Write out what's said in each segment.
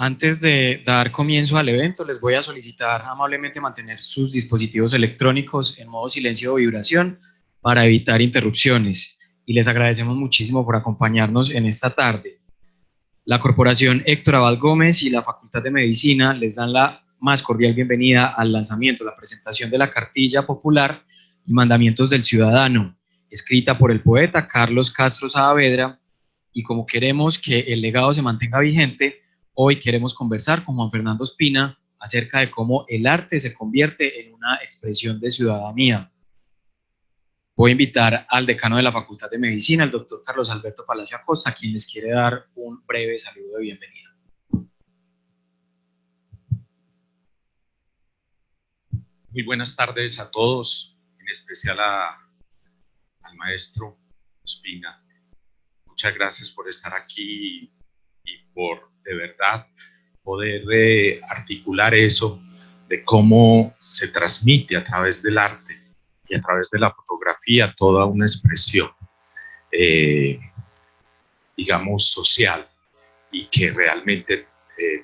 Antes de dar comienzo al evento, les voy a solicitar amablemente mantener sus dispositivos electrónicos en modo silencio o vibración para evitar interrupciones. Y les agradecemos muchísimo por acompañarnos en esta tarde. La Corporación Héctor Abad Gómez y la Facultad de Medicina les dan la más cordial bienvenida al lanzamiento, la presentación de la cartilla popular y mandamientos del ciudadano, escrita por el poeta Carlos Castro Saavedra. Y como queremos que el legado se mantenga vigente, hoy queremos conversar con Juan Fernando Espina acerca de cómo el arte se convierte en una expresión de ciudadanía. Voy a invitar al decano de la Facultad de Medicina, el doctor Carlos Alberto Palacio Acosta, quien les quiere dar un breve saludo de bienvenida. Muy buenas tardes a todos, en especial al maestro Espina. Muchas gracias por estar aquí y por, de verdad, poder articular eso de cómo se transmite a través del arte y a través de la fotografía toda una expresión, digamos, social y que realmente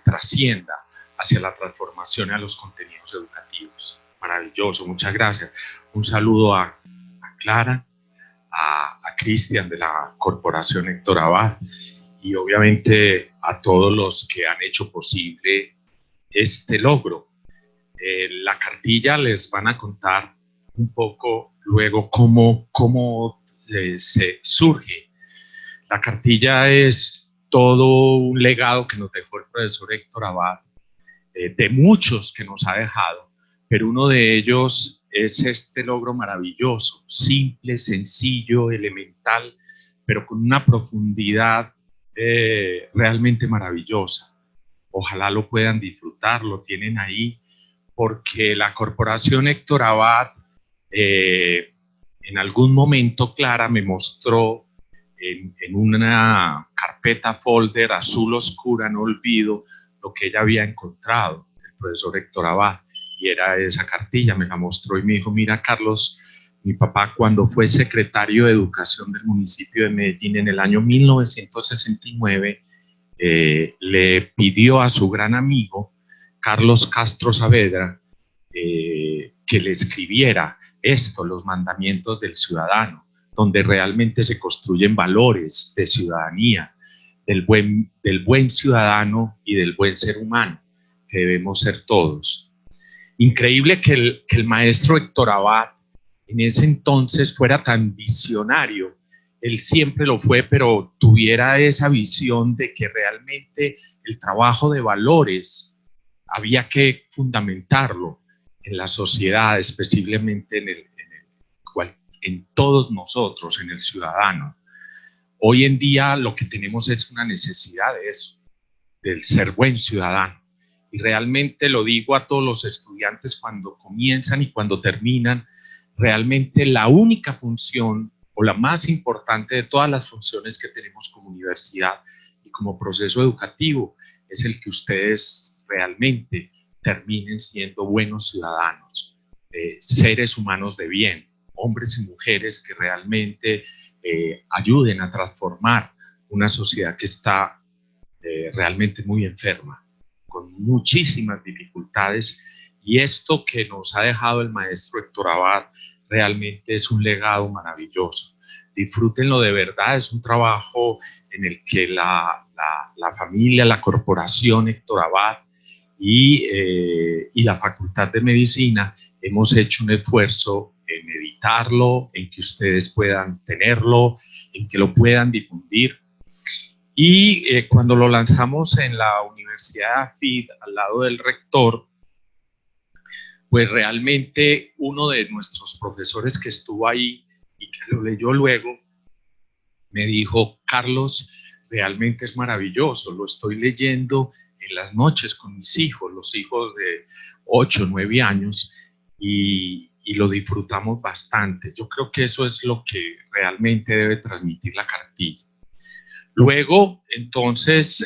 trascienda hacia la transformación y a los contenidos educativos. Maravilloso, muchas gracias. Un saludo a Clara, a Cristian de la Corporación Héctor Abad y obviamente a todos los que han hecho posible este logro. La cartilla les van a contar un poco luego cómo se surge. La cartilla es todo un legado que nos dejó el profesor Héctor Abad, de muchos que nos ha dejado, pero uno de ellos es este logro maravilloso, simple, sencillo, elemental, pero con una profundidad realmente maravillosa. Ojalá lo puedan disfrutar, lo tienen ahí, porque la Corporación Héctor Abad en algún momento Clara me mostró en una carpeta folder azul oscura, no olvido, lo que ella había encontrado, el profesor Héctor Abad, y era esa cartilla, me la mostró y me dijo, mira Carlos, mi papá cuando fue secretario de Educación del municipio de Medellín en el año 1969, le pidió a su gran amigo, Carlos Castro Saavedra, que le escribiera esto, los mandamientos del ciudadano, donde realmente se construyen valores de ciudadanía, del buen ciudadano y del buen ser humano, que debemos ser todos. Increíble que el maestro Héctor Abad en ese entonces fuera tan visionario. Él siempre lo fue, pero tuviera esa visión de que realmente el trabajo de valores había que fundamentarlo en la sociedad, específicamente en todos nosotros, en el ciudadano. Hoy en día lo que tenemos es una necesidad de eso, del ser buen ciudadano. Y realmente lo digo a todos los estudiantes cuando comienzan y cuando terminan, realmente la única función o la más importante de todas las funciones que tenemos como universidad y como proceso educativo es el que ustedes realmente terminen siendo buenos ciudadanos, seres humanos de bien, hombres y mujeres que realmente ayuden a transformar una sociedad que está realmente muy enferma, con muchísimas dificultades, y esto que nos ha dejado el maestro Héctor Abad realmente es un legado maravilloso. Disfrútenlo de verdad, es un trabajo en el que la familia, la Corporación Héctor Abad y la Facultad de Medicina hemos hecho un esfuerzo en editarlo, en que ustedes puedan tenerlo, en que lo puedan difundir. Y cuando lo lanzamos en la Universidad de AFID, al lado del rector, pues realmente uno de nuestros profesores que estuvo ahí y que lo leyó luego, me dijo, Carlos, realmente es maravilloso, lo estoy leyendo en las noches con mis hijos, los hijos de 8, 9 años, y lo disfrutamos bastante. Yo creo que eso es lo que realmente debe transmitir la cartilla. Luego, entonces,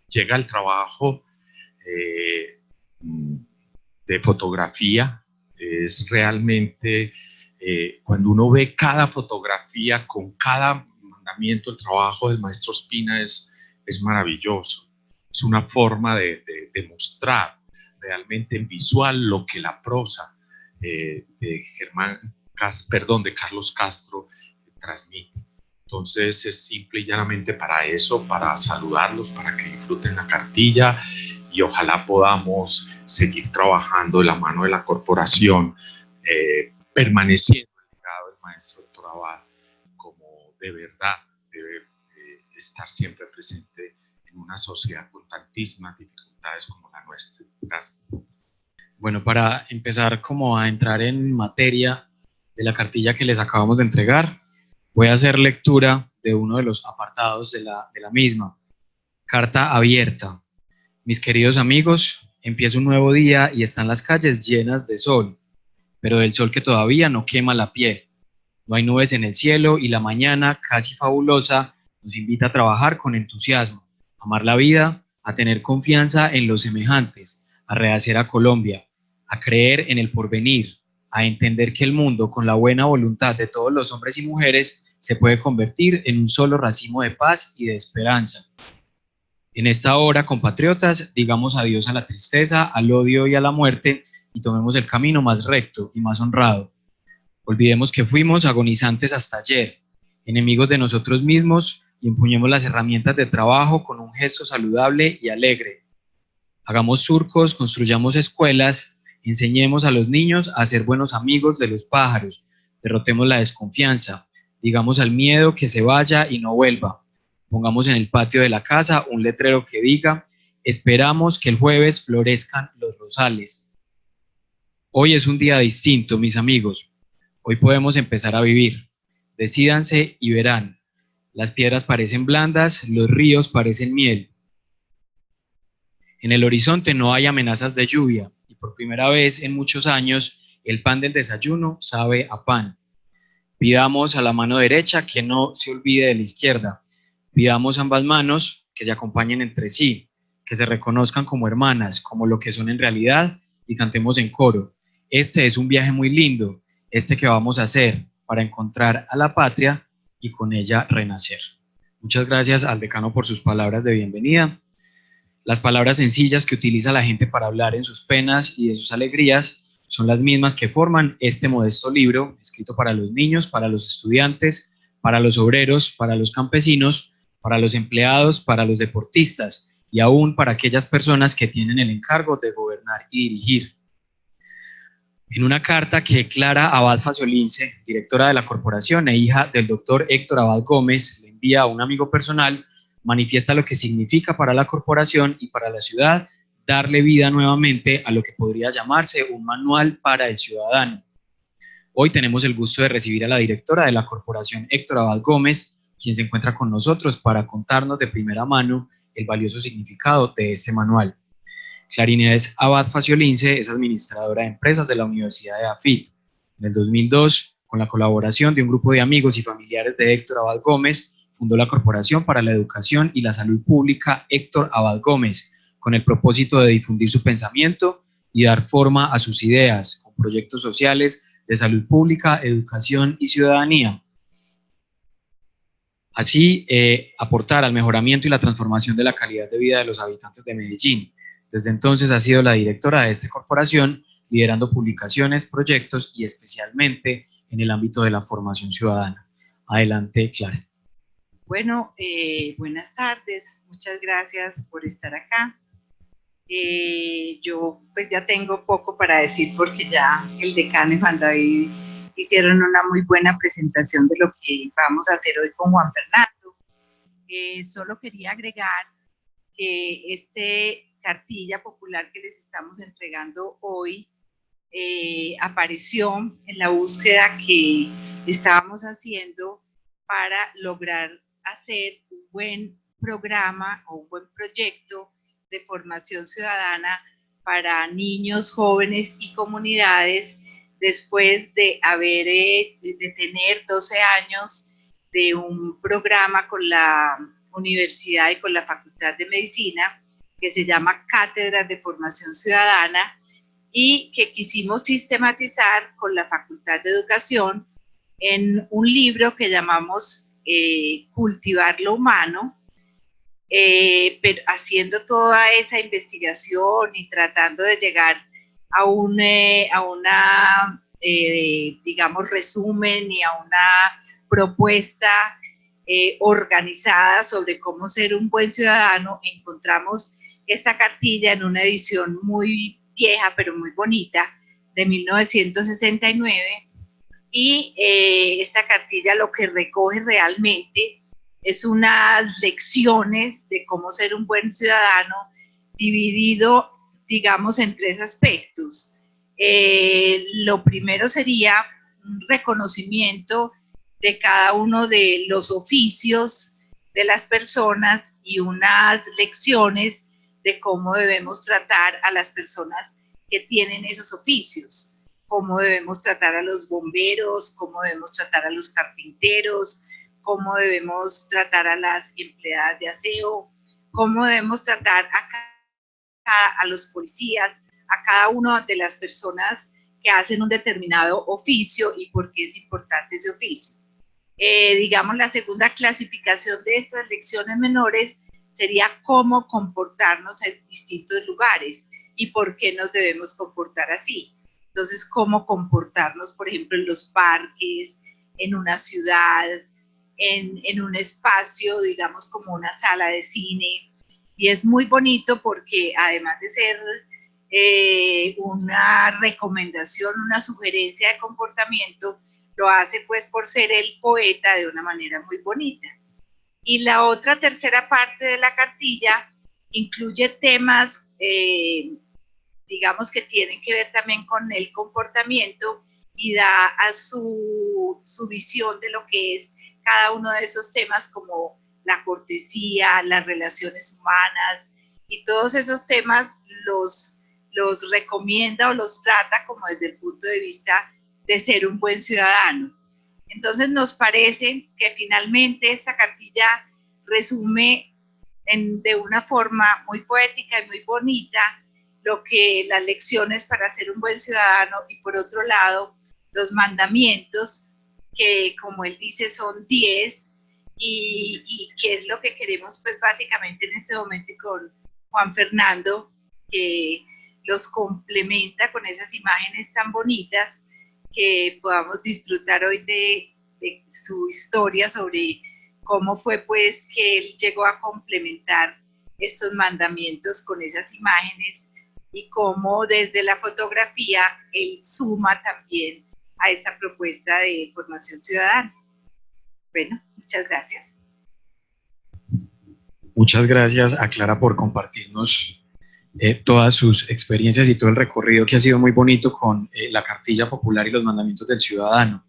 llega el trabajo de fotografía. Es realmente, cuando uno ve cada fotografía con cada mandamiento, el trabajo del maestro Espina es maravilloso. es una forma de mostrar realmente en visual lo que la prosa de Carlos Castro transmite. Entonces es simple y llanamente para eso, para saludarlos, para que disfruten la cartilla y ojalá podamos seguir trabajando de la mano de la corporación, permaneciendo en el legado del maestro Héctor Abad, como de verdad debe estar siempre presente en una sociedad con tantísimas dificultades como la nuestra. Gracias. Bueno, para empezar como a entrar en materia de la cartilla que les acabamos de entregar, voy a hacer lectura de uno de los apartados de la misma. Carta abierta. Mis queridos amigos, empieza un nuevo día y están las calles llenas de sol, pero del sol que todavía no quema la piel. No hay nubes en el cielo y la mañana, casi fabulosa, nos invita a trabajar con entusiasmo, a amar la vida, a tener confianza en los semejantes, a rehacer a Colombia, a creer en el porvenir, a entender que el mundo, con la buena voluntad de todos los hombres y mujeres, se puede convertir en un solo racimo de paz y de esperanza. En esta hora, compatriotas, digamos adiós a la tristeza, al odio y a la muerte y tomemos el camino más recto y más honrado. Olvidemos que fuimos agonizantes hasta ayer, enemigos de nosotros mismos y empuñemos las herramientas de trabajo con un gesto saludable y alegre. Hagamos surcos, construyamos escuelas, enseñemos a los niños a ser buenos amigos de los pájaros, derrotemos la desconfianza, digamos al miedo que se vaya y no vuelva. Pongamos en el patio de la casa un letrero que diga: esperamos que el jueves florezcan los rosales. Hoy es un día distinto, mis amigos. Hoy podemos empezar a vivir. Decídanse y verán. Las piedras parecen blandas, los ríos parecen miel. En el horizonte no hay amenazas de lluvia y por primera vez en muchos años el pan del desayuno sabe a pan. Pidamos a la mano derecha que no se olvide de la izquierda. Pidamos ambas manos que se acompañen entre sí, que se reconozcan como hermanas, como lo que son en realidad, y cantemos en coro. Este es un viaje muy lindo, este que vamos a hacer para encontrar a la patria y con ella renacer. Muchas gracias al decano por sus palabras de bienvenida. Las palabras sencillas que utiliza la gente para hablar en sus penas y de sus alegrías son las mismas que forman este modesto libro, escrito para los niños, para los estudiantes, para los obreros, para los campesinos, para los empleados, para los deportistas y aún para aquellas personas que tienen el encargo de gobernar y dirigir. En una carta que Clara Abad Faciolince, directora de la corporación e hija del doctor Héctor Abad Gómez, le envía a un amigo personal, manifiesta lo que significa para la corporación y para la ciudad darle vida nuevamente a lo que podría llamarse un manual para el ciudadano. Hoy tenemos el gusto de recibir a la directora de la corporación, Héctor Abad Gómez, quien se encuentra con nosotros para contarnos de primera mano el valioso significado de este manual. Clarinés Abad Faciolince es administradora de empresas de la Universidad de AFIT. En el 2002, con la colaboración de un grupo de amigos y familiares de Héctor Abad Gómez, fundó la Corporación para la Educación y la Salud Pública Héctor Abad Gómez, con el propósito de difundir su pensamiento y dar forma a sus ideas, con proyectos sociales de salud pública, educación y ciudadanía. Así, aportar al mejoramiento y la transformación de la calidad de vida de los habitantes de Medellín. Desde entonces ha sido la directora de esta corporación, liderando publicaciones, proyectos y especialmente en el ámbito de la formación ciudadana. Adelante, Clara. Bueno, buenas tardes, muchas gracias por estar acá. Yo pues ya tengo poco para decir porque ya el decano y Juan David hicieron una muy buena presentación de lo que vamos a hacer hoy con Juan Fernando. Solo quería agregar que cartilla popular que les estamos entregando hoy apareció en la búsqueda que estábamos haciendo para lograr hacer un buen programa o un buen proyecto de formación ciudadana para niños, jóvenes y comunidades después de tener 12 años de un programa con la universidad y con la Facultad de Medicina que se llama Cátedras de Formación Ciudadana y que quisimos sistematizar con la Facultad de Educación en un libro que llamamos Cultivar lo Humano, pero haciendo toda esa investigación y tratando de llegar a una digamos, resumen y a una propuesta organizada sobre cómo ser un buen ciudadano, encontramos esta cartilla en una edición muy vieja, pero muy bonita, de 1969, y esta cartilla lo que recoge realmente es unas lecciones de cómo ser un buen ciudadano, dividido, digamos, en tres aspectos. Lo primero sería un reconocimiento de cada uno de los oficios de las personas y unas lecciones de cómo debemos tratar a las personas que tienen esos oficios, cómo debemos tratar a los bomberos, cómo debemos tratar a los carpinteros, cómo debemos tratar a las empleadas de aseo, cómo debemos tratar a los policías, a cada una de las personas que hacen un determinado oficio y por qué es importante ese oficio. Digamos, la segunda clasificación de estas lecciones menores sería cómo comportarnos en distintos lugares y por qué nos debemos comportar así. Entonces, cómo comportarnos, por ejemplo, en los parques, en una ciudad, en un espacio, digamos, como una sala de cine. Y es muy bonito porque además de ser una recomendación, una sugerencia de comportamiento, lo hace pues por ser el poeta de una manera muy bonita. Y la otra tercera parte de la cartilla incluye temas, digamos, que tienen que ver también con el comportamiento y da a su visión de lo que es cada uno de esos temas, como la cortesía, las relaciones humanas, y todos esos temas los recomienda o los trata como desde el punto de vista de ser un buen ciudadano. Entonces nos parece que finalmente esta cartilla resume de una forma muy poética y muy bonita lo que las lecciones para ser un buen ciudadano, y por otro lado los mandamientos, que como él dice son 10, y que es lo que queremos pues básicamente en este momento con Juan Fernando, que los complementa con esas imágenes tan bonitas, que podamos disfrutar hoy de su historia sobre cómo fue pues que él llegó a complementar estos mandamientos con esas imágenes, y cómo desde la fotografía él suma también a esa propuesta de formación ciudadana. Bueno, muchas gracias. Muchas gracias a Clara por compartirnos todas sus experiencias y todo el recorrido, que ha sido muy bonito con la cartilla popular y los mandamientos del ciudadano.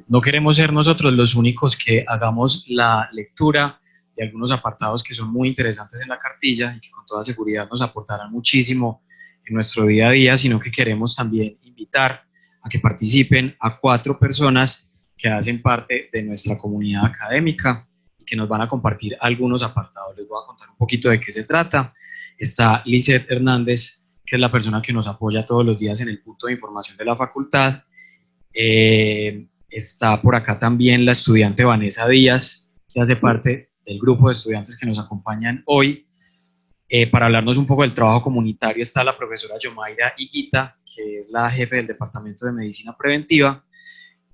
No queremos ser nosotros los únicos que hagamos la lectura de algunos apartados que son muy interesantes en la cartilla y que con toda seguridad nos aportarán muchísimo en nuestro día a día, sino que queremos también invitar a que participen a 4 personas que hacen parte de nuestra comunidad académica y que nos van a compartir algunos apartados. Les voy a contar un poquito de qué se trata. Está Lizeth Hernández, que es la persona que nos apoya todos los días en el punto de información de la facultad. Está por acá también la estudiante Vanessa Díaz, que hace parte del grupo de estudiantes que nos acompañan hoy. Para hablarnos un poco del trabajo comunitario está la profesora Yomaira Higuita, que es la jefe del Departamento de Medicina Preventiva.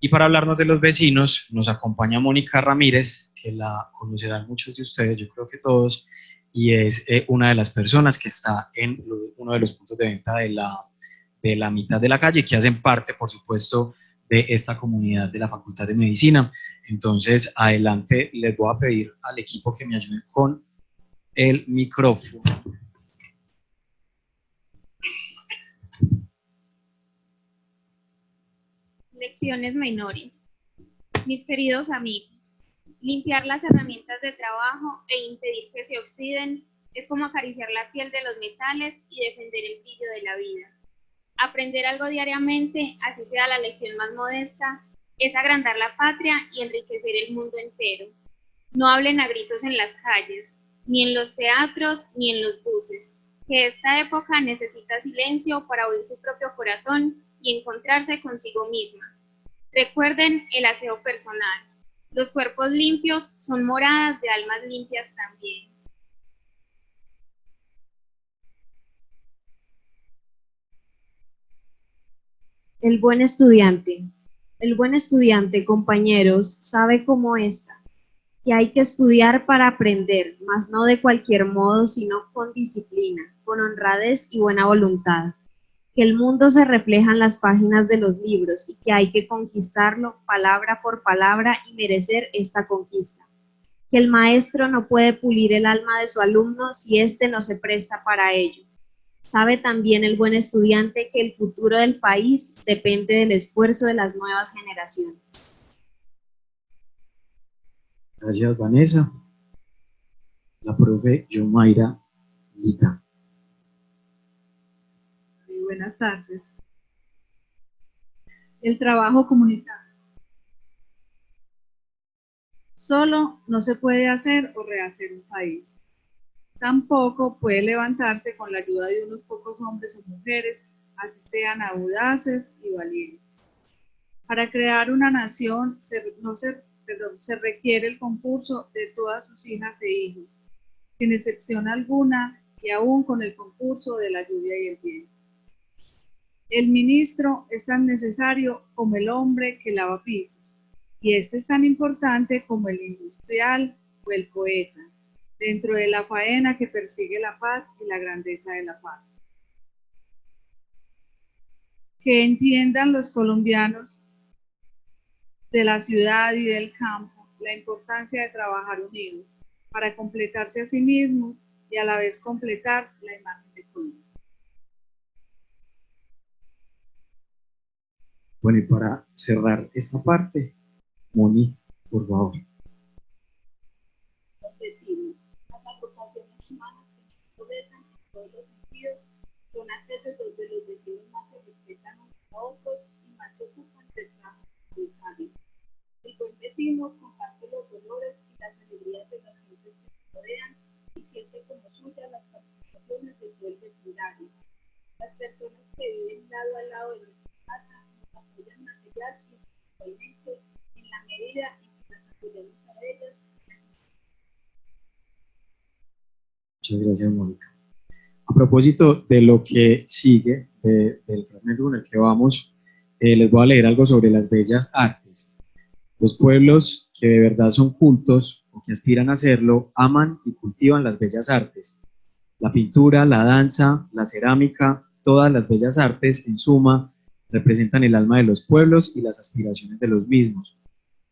Y para hablarnos de los vecinos nos acompaña Mónica Ramírez, que la conocerán muchos de ustedes, yo creo que todos, y es una de las personas que está en uno de los puntos de venta de la mitad de la calle, que hacen parte, por supuesto, de esta comunidad de la Facultad de Medicina. Entonces, adelante, les voy a pedir al equipo que me ayude con el micrófono. Lecciones menores. Mis queridos amigos, limpiar las herramientas de trabajo e impedir que se oxiden es como acariciar la piel de los metales y defender el brillo de la vida. Aprender algo diariamente, así sea la lección más modesta, es agrandar la patria y enriquecer el mundo entero. No hablen a gritos en las calles, ni en los teatros, ni en los buses, que esta época necesita silencio para oír su propio corazón y encontrarse consigo misma. Recuerden el aseo personal. Los cuerpos limpios son moradas de almas limpias también. El buen estudiante. El buen estudiante, compañeros, sabe cómo está, que hay que estudiar para aprender, mas no de cualquier modo, sino con disciplina, con honradez y buena voluntad. Que el mundo se refleja en las páginas de los libros y que hay que conquistarlo palabra por palabra y merecer esta conquista. Que el maestro no puede pulir el alma de su alumno si éste no se presta para ello. Sabe también el buen estudiante que el futuro del país depende del esfuerzo de las nuevas generaciones. Gracias, Vanessa. La profe Yomaira Lita. Muy buenas tardes. El trabajo comunitario. Solo no se puede hacer o rehacer un país. Tampoco puede levantarse con la ayuda de unos pocos hombres o mujeres, así sean audaces y valientes. Para crear una nación se requiere el concurso de todas sus hijas e hijos, sin excepción alguna, y aún con el concurso de la lluvia y el viento. El ministro es tan necesario como el hombre que lava pisos, y este es tan importante como el industrial o el poeta, dentro de la faena que persigue la paz y la grandeza de la paz. Que entiendan los colombianos de la ciudad y del campo la importancia de trabajar unidos para completarse a sí mismos y a la vez completar la imagen de Colombia. Bueno, y para cerrar esta parte, Moni, por favor. Los vecinos, las agrupaciones humanas que nos progresan en todos los sentidos, son aquellos donde los vecinos más se respetan unos a otros y más se ocupan del trabajo comunitario. El buen vecino comparte los dolores y las alegrías de las gentes que nos rodean y siente como suya las participaciones de todo el vecindario. Las personas que viven lado a lado de nuestra casa nos apoyan material y espiritualmente en la medida en que las apoyamos a ellas. Muchas gracias, Mónica. A propósito de lo que sigue, del fragmento con el que vamos, les voy a leer algo sobre las bellas artes. Los pueblos que de verdad son cultos o que aspiran a serlo, aman y cultivan las bellas artes. La pintura, la danza, la cerámica, todas las bellas artes, en suma, representan el alma de los pueblos y las aspiraciones de los mismos.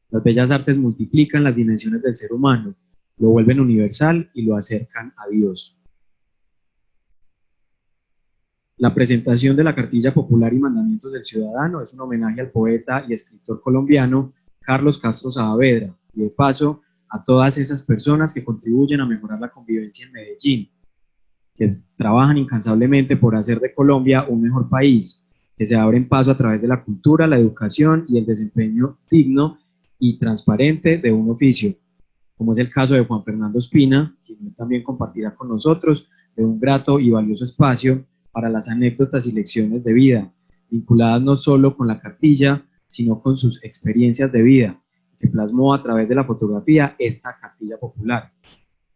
Las bellas artes multiplican las dimensiones del ser humano, lo vuelven universal y lo acercan a Dios. La presentación de la Cartilla Popular y Mandamientos del Ciudadano es un homenaje al poeta y escritor colombiano Carlos Castro Saavedra, y de paso a todas esas personas que contribuyen a mejorar la convivencia en Medellín, que trabajan incansablemente por hacer de Colombia un mejor país, que se abren paso a través de la cultura, la educación y el desempeño digno y transparente de un oficio, como es el caso de Juan Fernando Espina, quien también compartirá con nosotros de un grato y valioso espacio para las anécdotas y lecciones de vida, vinculadas no solo con la cartilla, sino con sus experiencias de vida, que plasmó a través de la fotografía esta cartilla popular.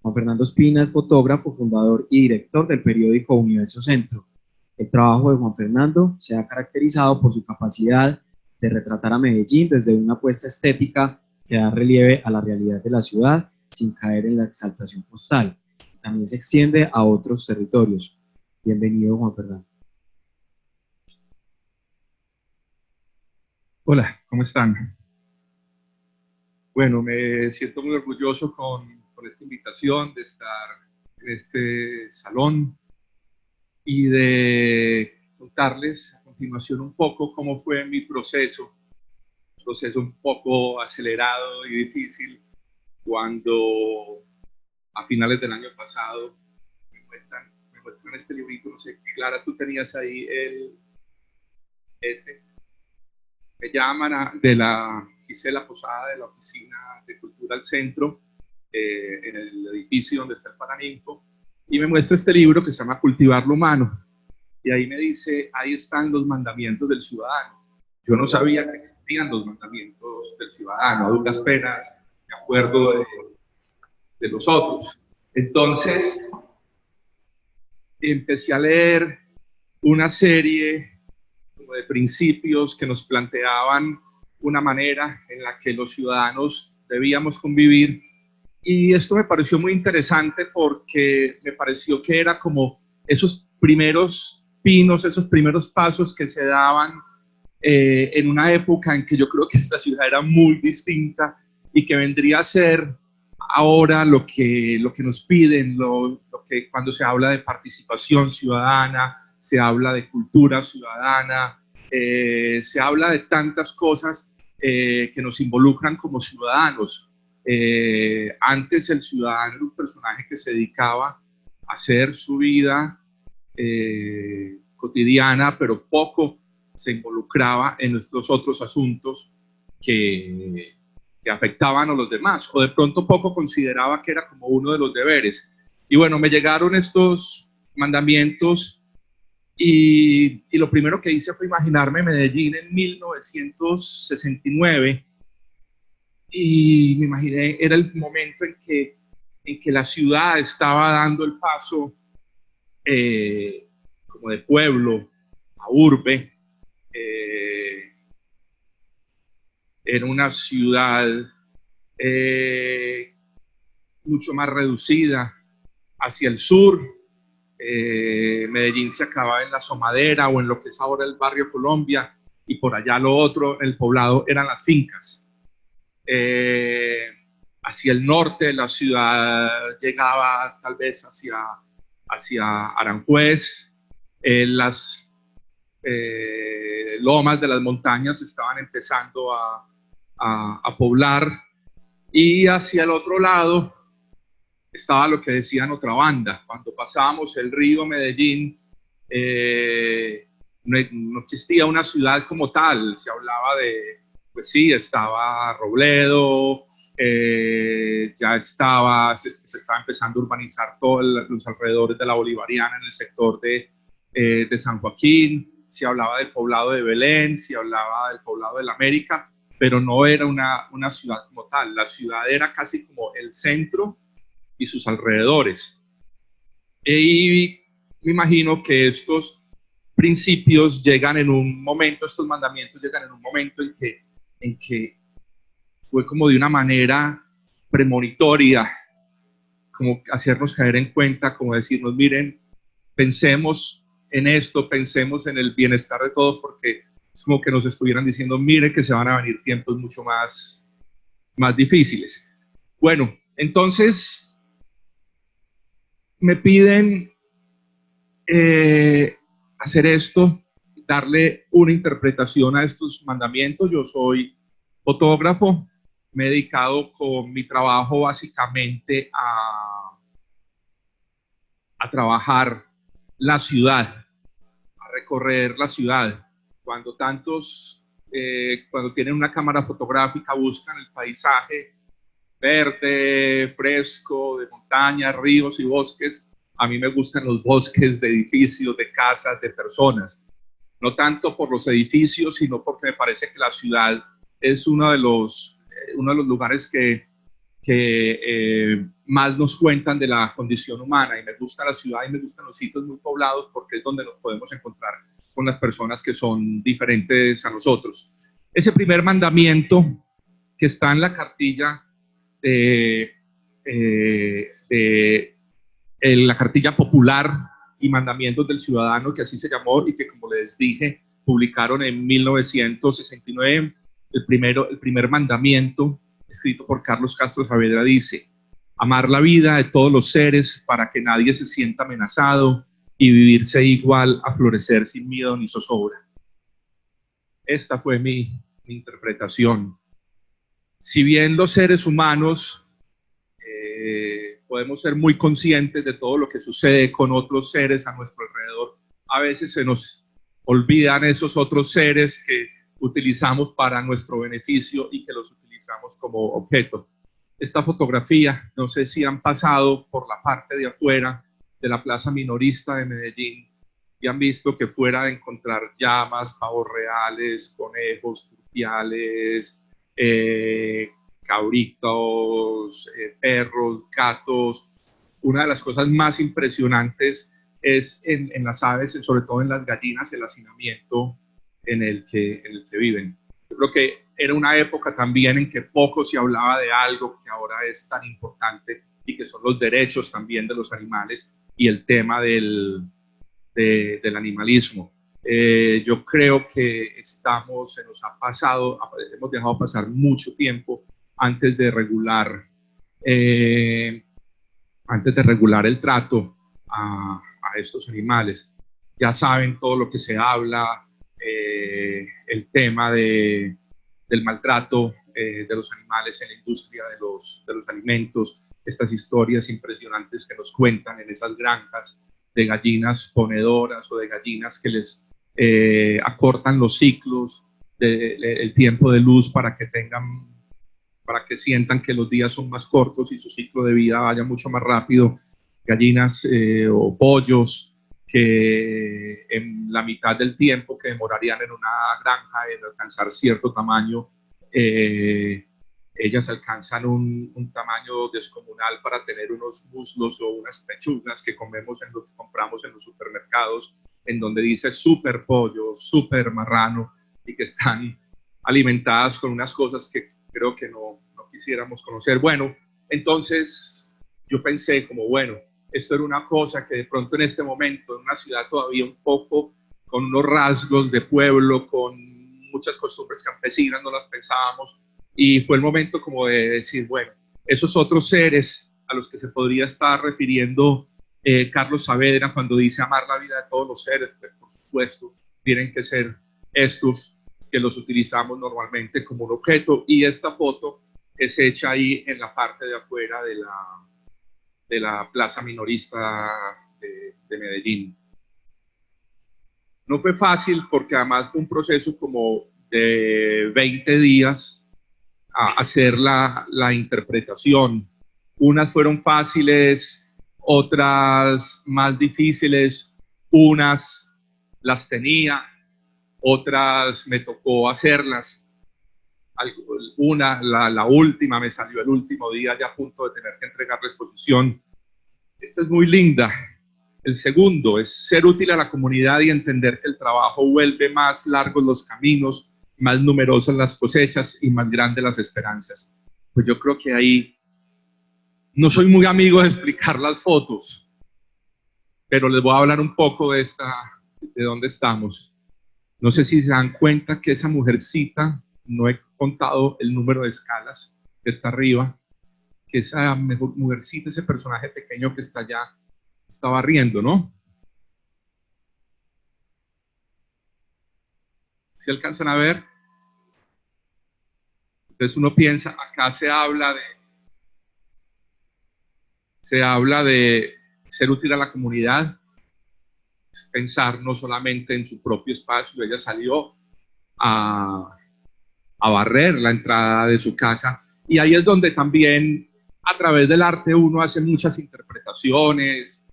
Juan Fernando Espina es fotógrafo, fundador y director del periódico Universo Centro. El trabajo de Juan Fernando se ha caracterizado por su capacidad de retratar a Medellín desde una apuesta estética que da relieve a la realidad de la ciudad sin caer en la exaltación postal. También se extiende a otros territorios. Bienvenido, Juan Fernando. Hola, ¿cómo están? Bueno, me siento muy orgulloso con esta invitación de estar en este salón y de contarles a continuación un poco cómo fue mi proceso un poco acelerado y difícil cuando a finales del año pasado me muestran este librito, no sé, Clara, tú tenías ahí me llaman de la Gisela Posada, de la Oficina de Cultura al Centro, en el edificio donde está el Paraninfo, y me muestra este libro que se llama Cultivar lo Humano, y ahí me dice, ahí están los mandamientos del ciudadano. Yo no sabía que existían los mandamientos del ciudadano, a duras penas me acuerdo de los otros. Entonces, empecé a leer una serie como de principios que nos planteaban una manera en la que los ciudadanos debíamos convivir. Y esto me pareció muy interesante porque me pareció que era como esos primeros pinos, esos primeros pasos que se daban en una época en que yo creo que esta ciudad era muy distinta y que vendría a ser ahora lo que nos piden, lo que cuando se habla de participación ciudadana, se habla de cultura ciudadana, se habla de tantas cosas que nos involucran como ciudadanos. Antes el ciudadano era un personaje que se dedicaba a hacer su vida cotidiana, pero poco se involucraba en nuestros otros asuntos que afectaban a los demás, o de pronto poco consideraba que era como uno de los deberes. Y bueno, me llegaron estos mandamientos y lo primero que hice fue imaginarme Medellín en 1969 y me imaginé, era el momento en que la ciudad estaba dando el paso como de pueblo a urbe. Era una ciudad mucho más reducida hacia el sur. Medellín se acababa en la Somadera o en lo que es ahora el barrio Colombia, y por allá lo otro, el poblado, eran las fincas. Hacia el norte la ciudad llegaba tal vez hacia Aranjuez. Las lomas de las montañas estaban empezando a poblar, y hacia el otro lado estaba lo que decían otra banda. Cuando pasábamos el río Medellín, no existía una ciudad como tal, se hablaba de, pues sí, estaba Robledo, ya se estaba empezando a urbanizar todos los alrededores de la Bolivariana en el sector de San Joaquín, se hablaba del poblado de Belén, se hablaba del poblado de la América, pero no era una ciudad como tal. La ciudad era casi como el centro y sus alrededores. Y me imagino que estos principios llegan en un momento, estos mandamientos llegan en un momento en que fue como de una manera premonitoria, como hacernos caer en cuenta, como decirnos, miren, pensemos en esto, pensemos en el bienestar de todos, porque es como que nos estuvieran diciendo, miren que se van a venir tiempos mucho más difíciles. Bueno, entonces me piden hacer esto, darle una interpretación a estos mandamientos. Yo soy fotógrafo, me he dedicado con mi trabajo básicamente a trabajar la ciudad, a recorrer la ciudad. Cuando tienen una cámara fotográfica, buscan el paisaje verde, fresco, de montañas, ríos y bosques. A mí me gustan los bosques de edificios, de casas, de personas. No tanto por los edificios, sino porque me parece que la ciudad es uno de los lugares que más nos cuentan de la condición humana. Y me gusta la ciudad y me gustan los sitios muy poblados porque es donde nos podemos encontrar con las personas que son diferentes a nosotros. Ese primer mandamiento que está en la cartilla la cartilla popular y mandamientos del ciudadano, que así se llamó, y que, como les dije, publicaron en 1969. El primer mandamiento, escrito por Carlos Castro Saavedra, dice: amar la vida de todos los seres para que nadie se sienta amenazado y vivirse igual a florecer sin miedo ni zozobra. Esta fue mi interpretación. Si bien los seres humanos podemos ser muy conscientes de todo lo que sucede con otros seres a nuestro alrededor, a veces se nos olvidan esos otros seres que utilizamos para nuestro beneficio y que los utilizamos como objeto. Esta fotografía, no sé si han pasado por la parte de afuera de la plaza minorista de Medellín y han visto que fuera de encontrar llamas, pavos reales, conejos, turpiales, cabritos, perros, gatos, una de las cosas más impresionantes es en las aves, sobre todo en las gallinas, el hacinamiento en el que viven. Yo creo que era una época también en que poco se hablaba de algo que ahora es tan importante y que son los derechos también de los animales y el tema del animalismo. Yo creo que se nos ha pasado, hemos dejado pasar mucho tiempo antes de regular el trato a estos animales. Ya saben todo lo que se habla, el tema del maltrato de los animales en la industria de los alimentos, estas historias impresionantes que nos cuentan en esas granjas de gallinas ponedoras o de gallinas que les acortan los ciclos, el tiempo de luz para que sientan que los días son más cortos y su ciclo de vida vaya mucho más rápido. Gallinas o pollos que en la mitad del tiempo que demorarían en una granja en alcanzar cierto tamaño, ellas alcanzan un tamaño descomunal para tener unos muslos o unas pechugas que compramos en los supermercados, en donde dice super pollo, super marrano, y que están alimentadas con unas cosas que creo que no quisiéramos conocer. Bueno, entonces yo pensé como, bueno, esto era una cosa que de pronto en este momento, en una ciudad todavía un poco con unos rasgos de pueblo, con muchas costumbres campesinas, no las pensábamos, y fue el momento como de decir, bueno, esos otros seres a los que se podría estar refiriendo Carlos Saavedra cuando dice amar la vida de todos los seres, pues por supuesto, tienen que ser estos que los utilizamos normalmente como un objeto, y esta foto es hecha ahí en la parte de afuera de la plaza minorista de Medellín. No fue fácil porque además fue un proceso como de 20 días a hacer la interpretación. Unas fueron fáciles, otras más difíciles, unas las tenía, otras me tocó hacerlas. La última me salió el último día ya a punto de tener que entregar la exposición. Esta es muy linda. El segundo es ser útil a la comunidad y entender que el trabajo vuelve más largos los caminos, más numerosas las cosechas y más grandes las esperanzas. Pues yo creo que ahí no soy muy amigo de explicar las fotos, pero les voy a hablar un poco de dónde estamos. No sé si se dan cuenta que esa mujercita, no he contado el número de escalas que está arriba, que esa mujercita, ese personaje pequeño que está allá, está barriendo, ¿no? ¿Sí alcanzan a ver? Entonces uno piensa, acá se habla de ser útil a la comunidad, pensar no solamente en su propio espacio. Ella salió a barrer la entrada de su casa, y ahí es donde también a través del arte uno hace muchas interpretaciones.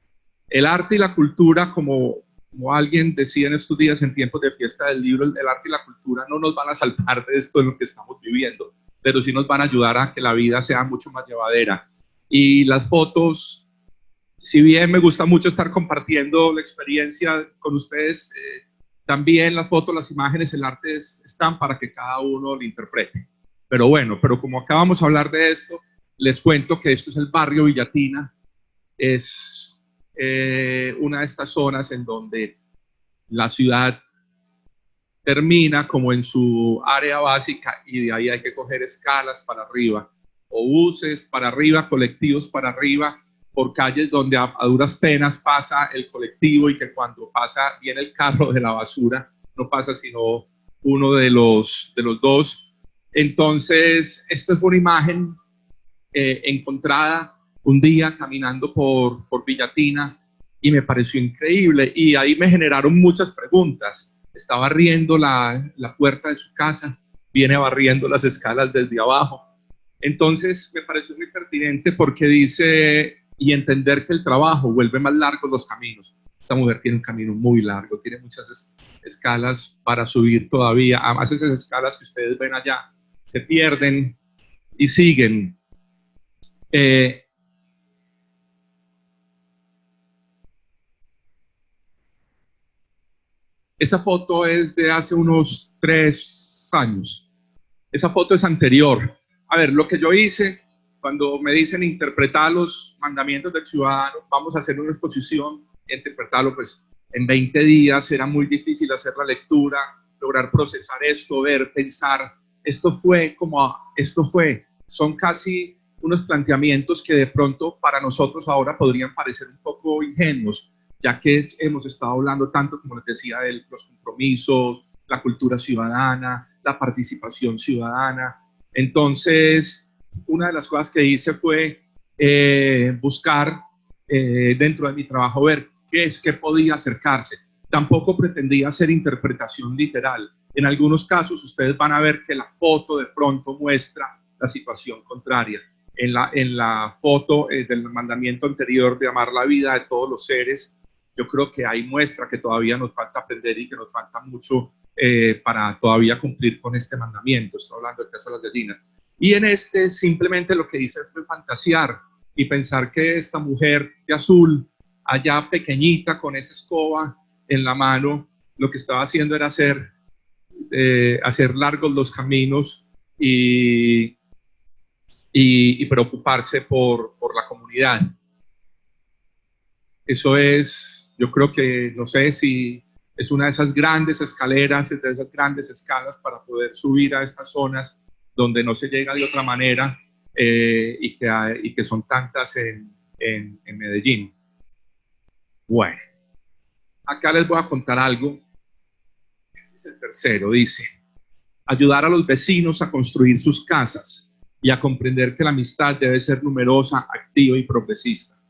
El arte y la cultura, como alguien decía en estos días en tiempos de fiesta del libro, el arte y la cultura no nos van a salvar de esto en lo que estamos viviendo, pero sí nos van a ayudar a que la vida sea mucho más llevadera. Y las fotos, si bien me gusta mucho estar compartiendo la experiencia con ustedes, también las fotos, las imágenes, el arte están para que cada uno lo interprete. Pero bueno, como acabamos de hablar de esto, les cuento que esto es el barrio Villatina. Es una de estas zonas en donde la ciudad termina como en su área básica, y de ahí hay que coger escalas para arriba, o buses para arriba, colectivos para arriba, por calles donde a duras penas pasa el colectivo, y que cuando viene el carro de la basura no pasa sino uno de los dos. Entonces esta fue una imagen encontrada un día caminando por Villatina, y me pareció increíble, y ahí me generaron muchas preguntas. Está barriendo la puerta de su casa, viene barriendo las escalas desde abajo. Entonces me pareció muy pertinente porque dice, y entender que el trabajo vuelve más largos los caminos. Esta mujer tiene un camino muy largo, tiene muchas escalas para subir todavía. Además, esas escalas que ustedes ven allá se pierden y siguen. Esa foto es de hace unos 3 años. Esa foto es anterior. A ver, lo que yo hice, cuando me dicen interpretar los mandamientos del ciudadano, vamos a hacer una exposición, interpretarlo, pues en 20 días era muy difícil hacer la lectura, lograr procesar esto, ver, pensar. Esto fue, son casi unos planteamientos que de pronto para nosotros ahora podrían parecer un poco ingenuos, ya que hemos estado hablando tanto, como les decía, de los compromisos, la cultura ciudadana, la participación ciudadana. Entonces, una de las cosas que hice fue buscar dentro de mi trabajo, ver qué podía acercarse. Tampoco pretendía hacer interpretación literal. En algunos casos ustedes van a ver que la foto de pronto muestra la situación contraria. En la foto del mandamiento anterior de amar la vida de todos los seres, yo creo que ahí muestra que todavía nos falta aprender y que nos falta mucho para todavía cumplir con este mandamiento. Estoy hablando del caso de las gallinas. Y en este simplemente lo que hice fue fantasear y pensar que esta mujer de azul, allá pequeñita con esa escoba en la mano, lo que estaba haciendo era hacer largos los caminos y preocuparse por la comunidad. Eso es, yo creo que, no sé si es una de esas grandes escaleras, de esas grandes escalas para poder subir a estas zonas donde no se llega de otra manera y que son tantas en Medellín. Bueno, acá les voy a contar algo. Este es el tercero, dice: ayudar a los vecinos a construir sus casas y a comprender que la amistad debe ser numerosa, activa y progresista.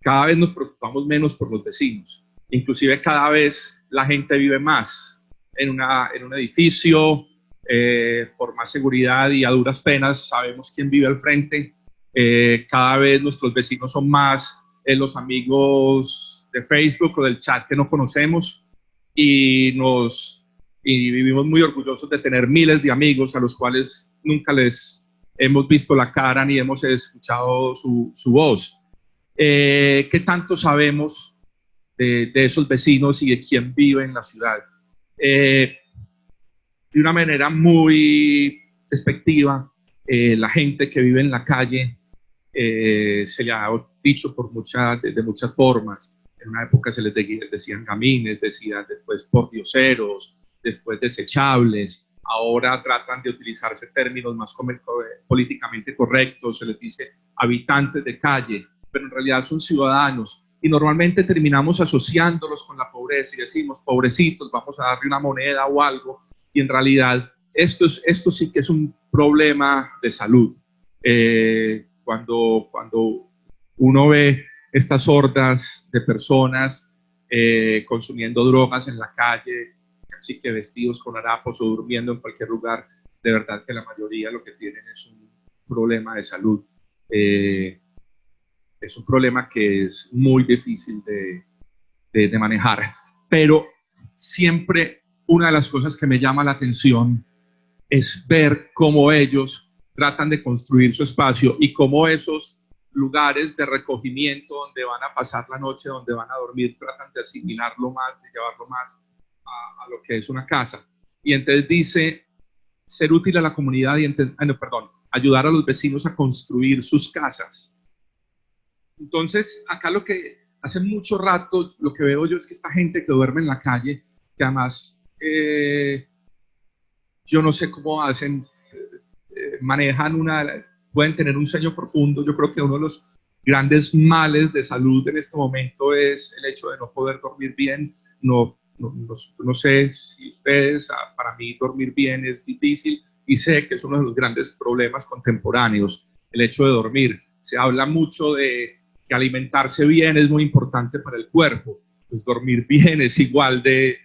Cada vez nos preocupamos menos por los vecinos. Inclusive cada vez la gente vive más en un edificio, por más seguridad, y a duras penas sabemos quién vive al frente. Cada vez nuestros vecinos son más los amigos de Facebook o del chat que no conocemos, y vivimos muy orgullosos de tener miles de amigos a los cuales nunca les hemos visto la cara ni hemos escuchado su voz. ¿Qué tanto sabemos de esos vecinos y de quién vive en la ciudad? De una manera muy despectiva, la gente que vive en la calle se le ha dicho de muchas formas. En una época se les decían gamines, decían después pordioseros, después desechables. Ahora tratan de utilizarse términos más políticamente correctos, se les dice habitantes de calle, pero en realidad son ciudadanos, y normalmente terminamos asociándolos con la pobreza y decimos, pobrecitos, vamos a darle una moneda o algo, y en realidad esto sí que es un problema de salud. Cuando uno ve estas hordas de personas consumiendo drogas en la calle, casi que vestidos con harapos o durmiendo en cualquier lugar, de verdad que la mayoría lo que tienen es un problema de salud. Es un problema que es muy difícil de manejar, pero siempre una de las cosas que me llama la atención es ver cómo ellos tratan de construir su espacio y cómo esos lugares de recogimiento donde van a pasar la noche, donde van a dormir, tratan de asimilarlo más, de llevarlo más a lo que es una casa. Y entonces dice, ser útil a la comunidad y ayudar a los vecinos a construir sus casas. Entonces, acá lo que hace mucho rato, lo que veo yo es que esta gente que duerme en la calle, que además, yo no sé cómo hacen, pueden tener un sueño profundo. Yo creo que uno de los grandes males de salud en este momento es el hecho de no poder dormir bien. No sé si ustedes, para mí dormir bien es difícil, y sé que es uno de los grandes problemas contemporáneos, el hecho de dormir. Se habla mucho de que alimentarse bien es muy importante para el cuerpo, pues dormir bien es igual de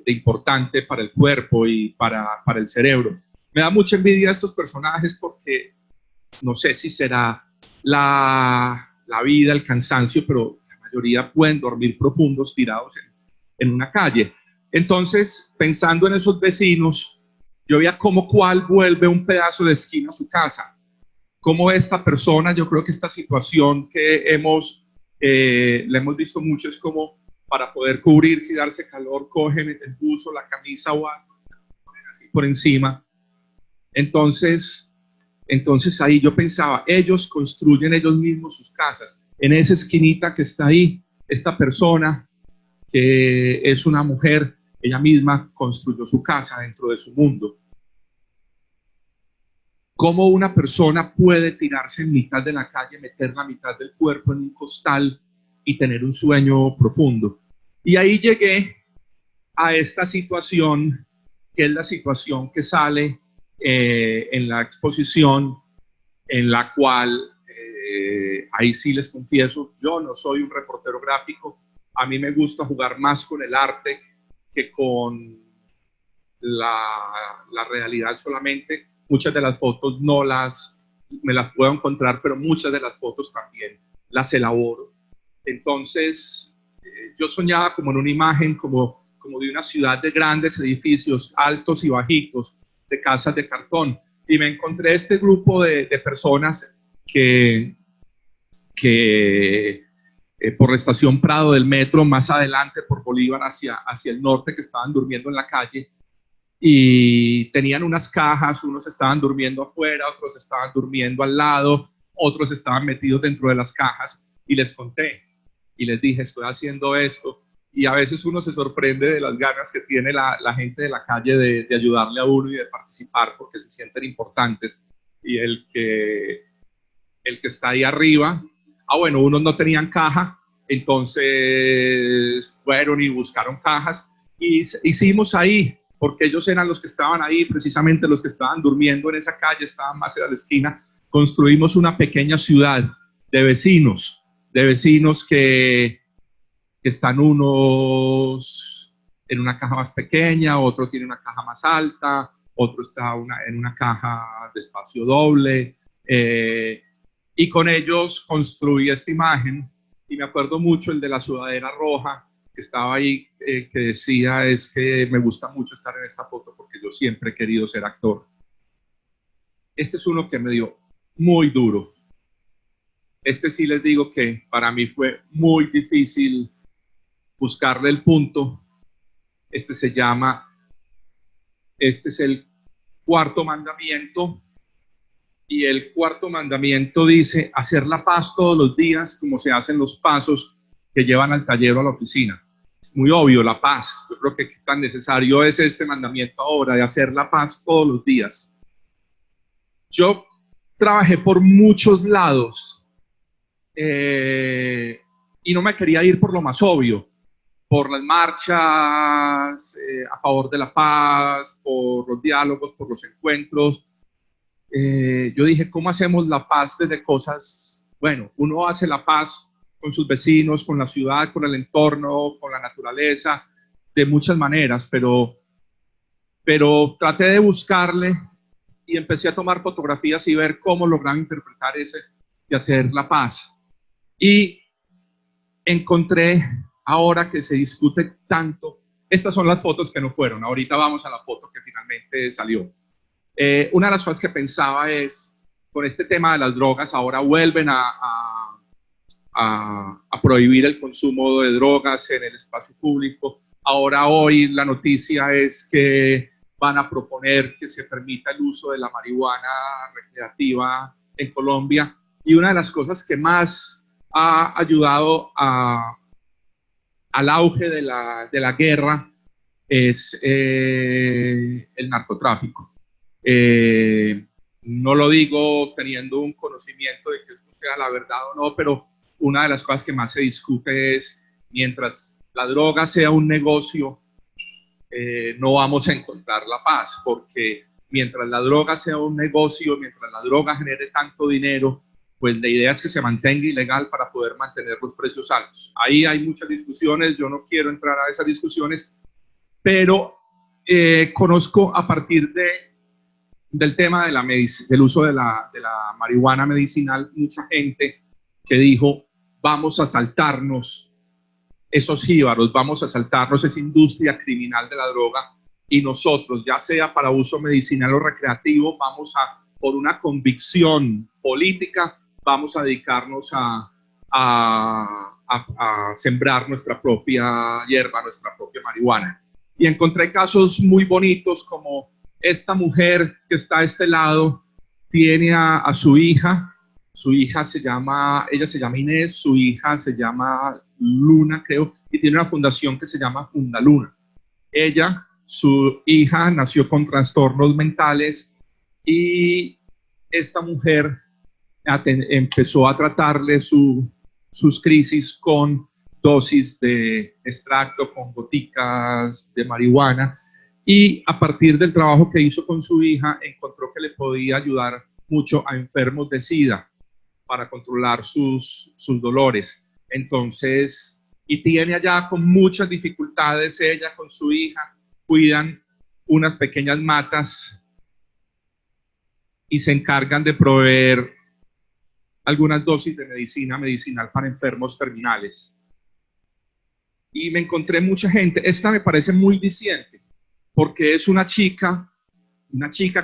importante para el cuerpo y para el cerebro. Me da mucha envidia a estos personajes porque no sé si será la vida, el cansancio, pero la mayoría pueden dormir profundos tirados en una calle. Entonces, pensando en esos vecinos, yo veía cómo cuál vuelve un pedazo de esquina a su casa. Cómo esta persona, yo creo que esta situación que le hemos visto mucho, es como para poder cubrirse y darse calor, cogen el buzo, la camisa o algo, así por encima. Entonces ahí yo pensaba, ellos construyen ellos mismos sus casas. En esa esquinita que está ahí, esta persona que es una mujer, ella misma construyó su casa dentro de su mundo. ¿Cómo una persona puede tirarse en mitad de la calle, meter la mitad del cuerpo en un costal y tener un sueño profundo? Y ahí llegué a esta situación, que es la situación que sale en la exposición, en la cual, ahí sí les confieso, yo no soy un reportero gráfico, a mí me gusta jugar más con el arte que con la realidad solamente. Muchas de las fotos me las puedo encontrar, pero muchas de las fotos también las elaboro. Entonces, yo soñaba como en una imagen como de una ciudad de grandes edificios, altos y bajitos, de casas de cartón. Y me encontré este grupo de personas que por la estación Prado del metro, más adelante por Bolívar hacia el norte, que estaban durmiendo en la calle, y tenían unas cajas, unos estaban durmiendo afuera, otros estaban durmiendo al lado, otros estaban metidos dentro de las cajas, y les conté, y les dije, estoy haciendo esto, y a veces uno se sorprende de las ganas que tiene la gente de la calle de ayudarle a uno y de participar, porque se sienten importantes, y el que está ahí arriba, bueno, unos no tenían caja, entonces fueron y buscaron cajas, y hicimos ahí, porque ellos eran los que estaban ahí, precisamente los que estaban durmiendo en esa calle, estaban más a la esquina. Construimos una pequeña ciudad de vecinos que están unos en una caja más pequeña, otro tiene una caja más alta, otro está en una caja de espacio doble, y con ellos construí esta imagen, y me acuerdo mucho el de la sudadera roja, que estaba ahí, que decía, es que me gusta mucho estar en esta foto porque yo siempre he querido ser actor. Este es uno que me dio muy duro. Este sí les digo que para mí fue muy difícil buscarle el punto. Este es el cuarto mandamiento, y el cuarto mandamiento dice, hacer la paz todos los días como se hacen los pasos que llevan al taller o a la oficina. Es muy obvio, la paz. Yo creo que tan necesario es este mandamiento ahora de hacer la paz todos los días. Yo trabajé por muchos lados y no me quería ir por lo más obvio, por las marchas a favor de la paz, por los diálogos, por los encuentros. Yo dije, ¿cómo hacemos la paz desde cosas? Bueno, uno hace la paz con sus vecinos, con la ciudad, con el entorno, con la naturaleza, de muchas maneras, pero traté de buscarle y empecé a tomar fotografías y ver cómo lograr interpretar ese y hacer la paz. Y encontré, ahora que se discute tanto, estas son las fotos que no fueron, ahorita vamos a la foto que finalmente salió. Una de las cosas que pensaba es, con este tema de las drogas, ahora vuelven a prohibir el consumo de drogas en el espacio público. Ahora hoy la noticia es que van a proponer que se permita el uso de la marihuana recreativa en Colombia, y una de las cosas que más ha ayudado al auge de la guerra es el narcotráfico. No lo digo teniendo un conocimiento de que esto sea la verdad o no, pero una de las cosas que más se discute es, mientras la droga sea un negocio, no vamos a encontrar la paz, porque mientras la droga sea un negocio, mientras la droga genere tanto dinero, pues la idea es que se mantenga ilegal para poder mantener los precios altos. Ahí hay muchas discusiones, yo no quiero entrar a esas discusiones, pero conozco a partir del tema del uso de la marihuana medicinal, mucha gente que dijo, vamos a saltarnos esos jíbaros, vamos a saltarnos esa industria criminal de la droga, y nosotros, ya sea para uso medicinal o recreativo, por una convicción política, vamos a dedicarnos a a sembrar nuestra propia hierba, nuestra propia marihuana. Y encontré casos muy bonitos, como esta mujer que está a este lado tiene a su hija ella se llama Inés, su hija se llama Luna, creo, y tiene una fundación que se llama Fundaluna. Su hija nació con trastornos mentales y esta mujer empezó a tratarle sus crisis con dosis de extracto, con goticas de marihuana, y a partir del trabajo que hizo con su hija encontró que le podía ayudar mucho a enfermos de SIDA para controlar sus dolores. Entonces, y tiene allá con muchas dificultades, ella con su hija cuidan unas pequeñas matas y se encargan de proveer algunas dosis de medicinal para enfermos terminales. Y me encontré mucha gente. Esta me parece muy diciente, porque es una chica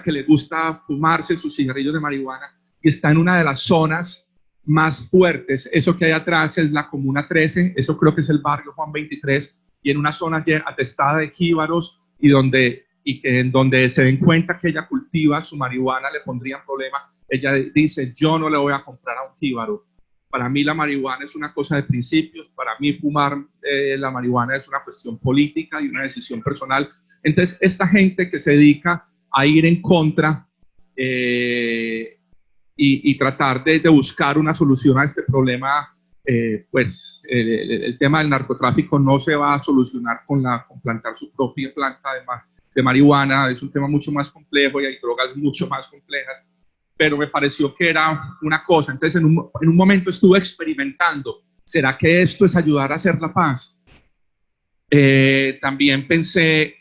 que le gusta fumarse sus cigarrillos de marihuana y está en una de las zonas más fuertes. Eso que hay atrás es la Comuna 13, eso creo que es el barrio Juan 23, y en una zona atestada de jíbaros en donde se den cuenta que ella cultiva su marihuana le pondrían problema. Ella dice: yo no le voy a comprar a un jíbaro. Para mí la marihuana es una cosa de principios, para mí fumar la marihuana es una cuestión política y una decisión personal. Entonces, esta gente que se dedica a ir en contra y tratar de buscar una solución a este problema, pues el tema del narcotráfico no se va a solucionar con plantar su propia planta de marihuana. Es un tema mucho más complejo y hay drogas mucho más complejas, pero me pareció que era una cosa. Entonces en un momento estuve experimentando, ¿será que esto es ayudar a hacer la paz? También pensé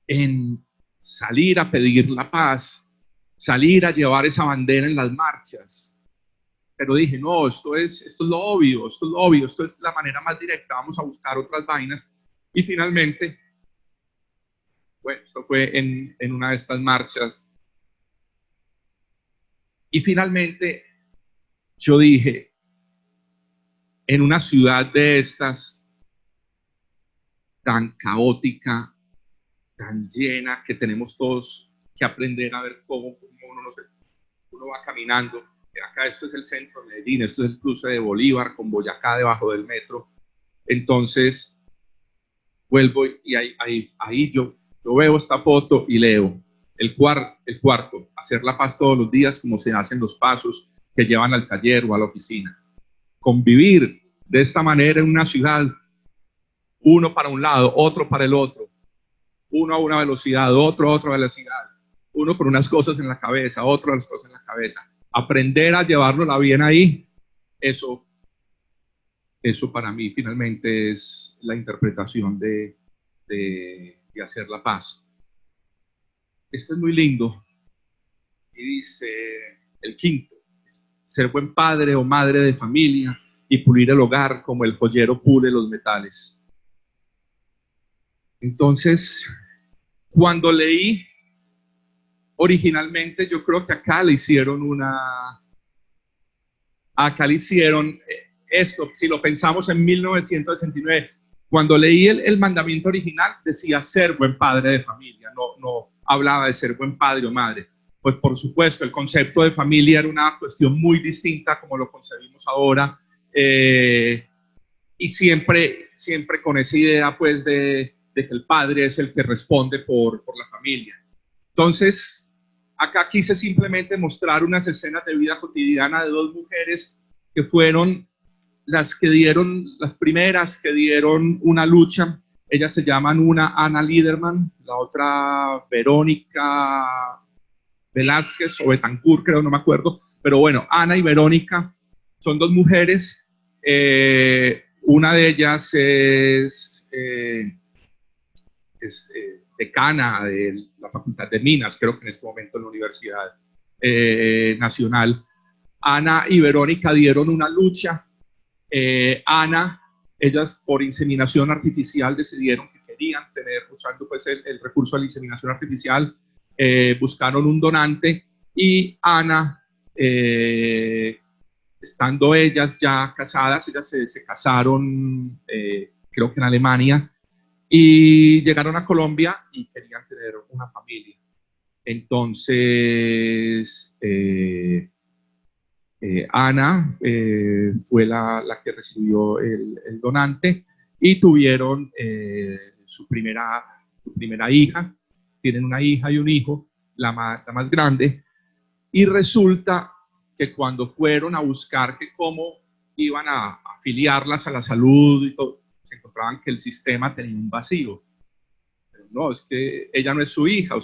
en salir a pedir la paz, salir a llevar esa bandera en las marchas, pero dije: no, esto es lo obvio, esto es la manera más directa, vamos a buscar otras vainas. Y finalmente, bueno, esto fue en una de estas marchas, y finalmente yo dije, en una ciudad de estas, tan caótica, tan llena, que tenemos todos que aprender a ver cómo uno va caminando. Acá esto es el centro de Medellín, esto es el cruce de Bolívar con Boyacá debajo del metro. Entonces vuelvo y ahí yo veo esta foto y leo el cuarto, hacer la paz todos los días como se hacen los pasos que llevan al taller o a la oficina. Convivir de esta manera en una ciudad, uno para un lado, otro para el otro, uno a una velocidad, otro a otra velocidad, uno con unas cosas en la cabeza, otro con las cosas en la cabeza. Aprender a llevarlo bien ahí, eso para mí finalmente es la interpretación de hacer la paz. Este es muy lindo y dice el quinto: ser buen padre o madre de familia y pulir el hogar como el joyero pule los metales. Entonces, cuando leí originalmente, yo creo que acá le hicieron esto, si lo pensamos en 1969, cuando leí el mandamiento original, decía ser buen padre de familia, no hablaba de ser buen padre o madre. Pues por supuesto, el concepto de familia era una cuestión muy distinta como lo concebimos ahora, y siempre con esa idea pues de que el padre es el que responde por la familia. Entonces, acá quise simplemente mostrar unas escenas de vida cotidiana de dos mujeres que fueron las primeras que dieron una lucha. Ellas se llaman, una Ana Liderman, la otra Verónica Velázquez o Betancourt, creo, no me acuerdo, pero bueno, Ana y Verónica son dos mujeres. Una de ellas es decana de la Facultad de Minas, creo que en este momento en la Universidad Nacional. Ana y Verónica dieron una lucha. Ana, ellas por inseminación artificial decidieron que querían tener, usando pues el recurso de la inseminación artificial, buscaron un donante, y Ana estando ellas ya casadas, ellas se casaron, creo que en Alemania, y llegaron a Colombia y querían tener una familia. Entonces, Ana fue la que recibió el donante y tuvieron su primera hija. Tienen una hija y un hijo, la más grande, y resulta que cuando fueron a buscar que cómo iban a afiliarlas a la salud y todo, se encontraban que el sistema tenía un vacío. Pero no, es que ella no es su hija,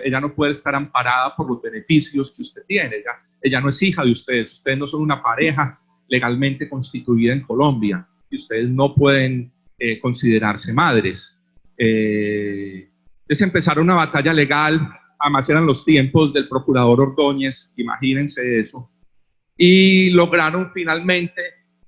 ella no puede estar amparada por los beneficios que usted tiene, ella no es hija de ustedes no son una pareja legalmente constituida en Colombia y ustedes no pueden considerarse madres. Entonces empezaron una batalla legal, además eran los tiempos del procurador Ordóñez, imagínense eso, y lograron finalmente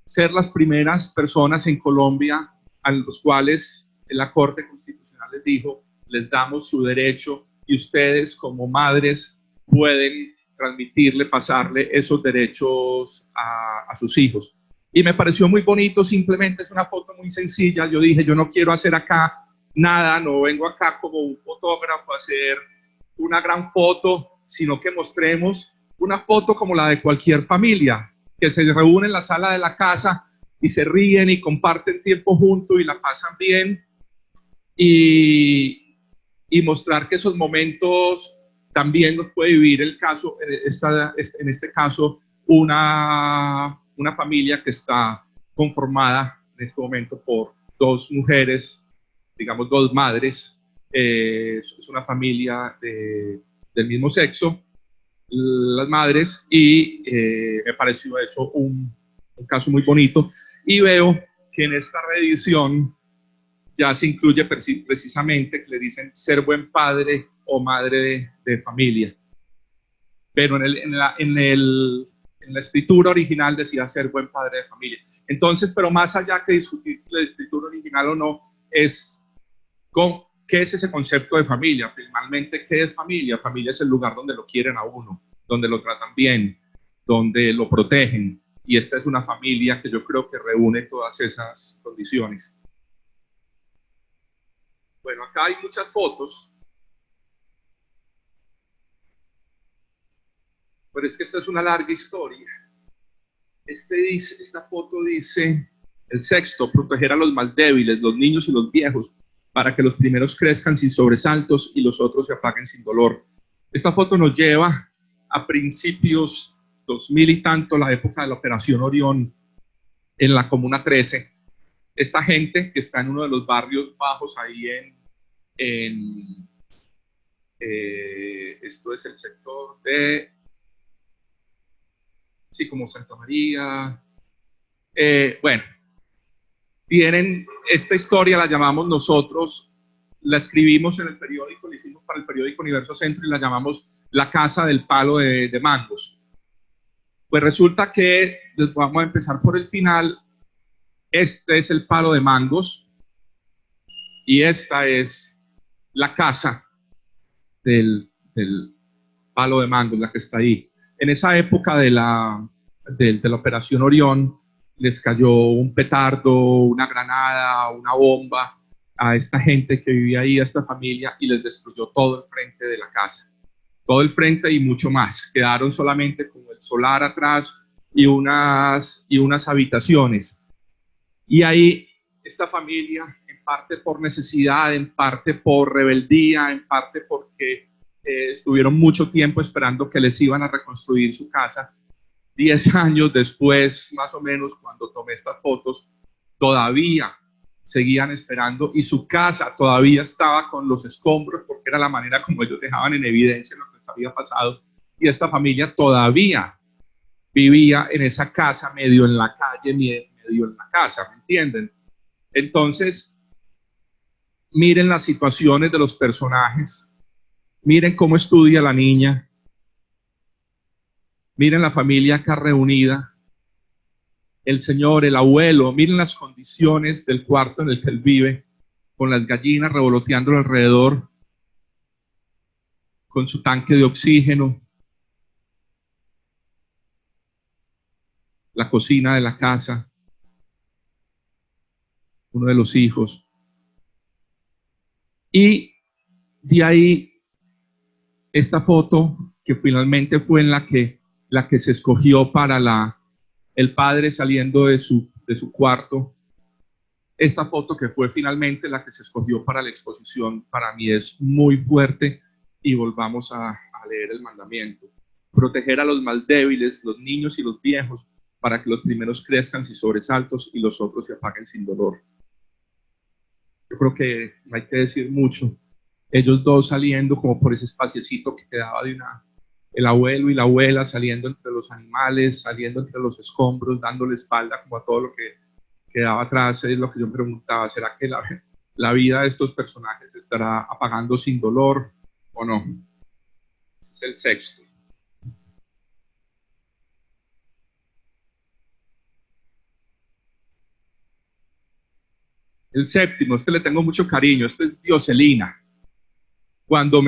ser las primeras personas en Colombia a los cuales la Corte Constitucional les dijo, les damos su derecho y ustedes como madres pueden transmitirle, pasarle esos derechos a sus hijos. Y me pareció muy bonito, simplemente es una foto muy sencilla. Yo dije, yo no quiero hacer acá nada, no vengo acá como un fotógrafo a hacer una gran foto, sino que mostremos una foto como la de cualquier familia, que se reúne en la sala de la casa y se ríen y comparten tiempo juntos y la pasan bien, y mostrar que esos momentos también los puede vivir en este caso una familia que está conformada en este momento por dos mujeres, digamos dos madres, es una familia del mismo sexo, las madres, y me pareció eso un caso muy bonito, y veo que en esta reedición ya se incluye precisamente que le dicen ser buen padre o madre de familia, pero en la escritura original decía ser buen padre de familia. Entonces, pero más allá que discutir si la escritura original o no, es ¿qué es ese concepto de familia? Finalmente, ¿qué es familia? Familia es el lugar donde lo quieren a uno, donde lo tratan bien, donde lo protegen, y esta es una familia que yo creo que reúne todas esas condiciones. Bueno, acá hay muchas fotos, pero es que esta es una larga historia. Esta foto dice, el sexto, proteger a los más débiles, los niños y los viejos, para que los primeros crezcan sin sobresaltos y los otros se apaguen sin dolor. Esta foto nos lleva a principios 2000 y tanto, la época de la Operación Orión en la Comuna 13. Esta gente que está en uno de los barrios bajos ahí esto es el sector de, sí, como Santa María, bueno, tienen esta historia, la llamamos nosotros, la escribimos en el periódico, la hicimos para el periódico Universo Centro y la llamamos La Casa del Palo de Mangos. Pues resulta que, vamos a empezar por el final, este es el palo de mangos y esta es la casa del palo de mangos, la que está ahí. En esa época de la Operación Orión, les cayó un petardo, una granada, una bomba a esta gente que vivía ahí, a esta familia, y les destruyó todo el frente de la casa. Todo el frente y mucho más. Quedaron solamente como el solar atrás y unas habitaciones. Y ahí esta familia, en parte por necesidad, en parte por rebeldía, en parte porque estuvieron mucho tiempo esperando que les iban a reconstruir su casa. 10 años después, más o menos, cuando tomé estas fotos, todavía seguían esperando y su casa todavía estaba con los escombros porque era la manera como ellos dejaban en evidencia lo que les había pasado, y esta familia todavía vivía en esa casa, medio en la calle, medio en la casa, ¿me entienden? Entonces, miren las situaciones de los personajes, miren cómo estudia la niña, miren la familia acá reunida, el señor, el abuelo, miren las condiciones del cuarto en el que él vive, con las gallinas revoloteando alrededor, con su tanque de oxígeno. la cocina de la casa, uno de los hijos. Y de ahí esta foto que finalmente fue en la que se escogió para el padre saliendo de su cuarto. Esta foto que fue finalmente la que se escogió para la exposición, para mí es muy fuerte, y volvamos a leer el mandamiento. Proteger a los más débiles, los niños y los viejos, para que los primeros crezcan sin sobresaltos y los otros se apaguen sin dolor. Yo creo que no hay que decir mucho. Ellos dos saliendo como por ese espaciecito que quedaba el abuelo y la abuela, saliendo entre los animales, saliendo entre los escombros, dándole espalda como a todo lo que quedaba atrás. Es lo que yo me preguntaba, ¿será que la vida de estos personajes se estará apagando sin dolor o no? Ese es el sexto. El séptimo, este le tengo mucho cariño, este es Dioselina. Cuando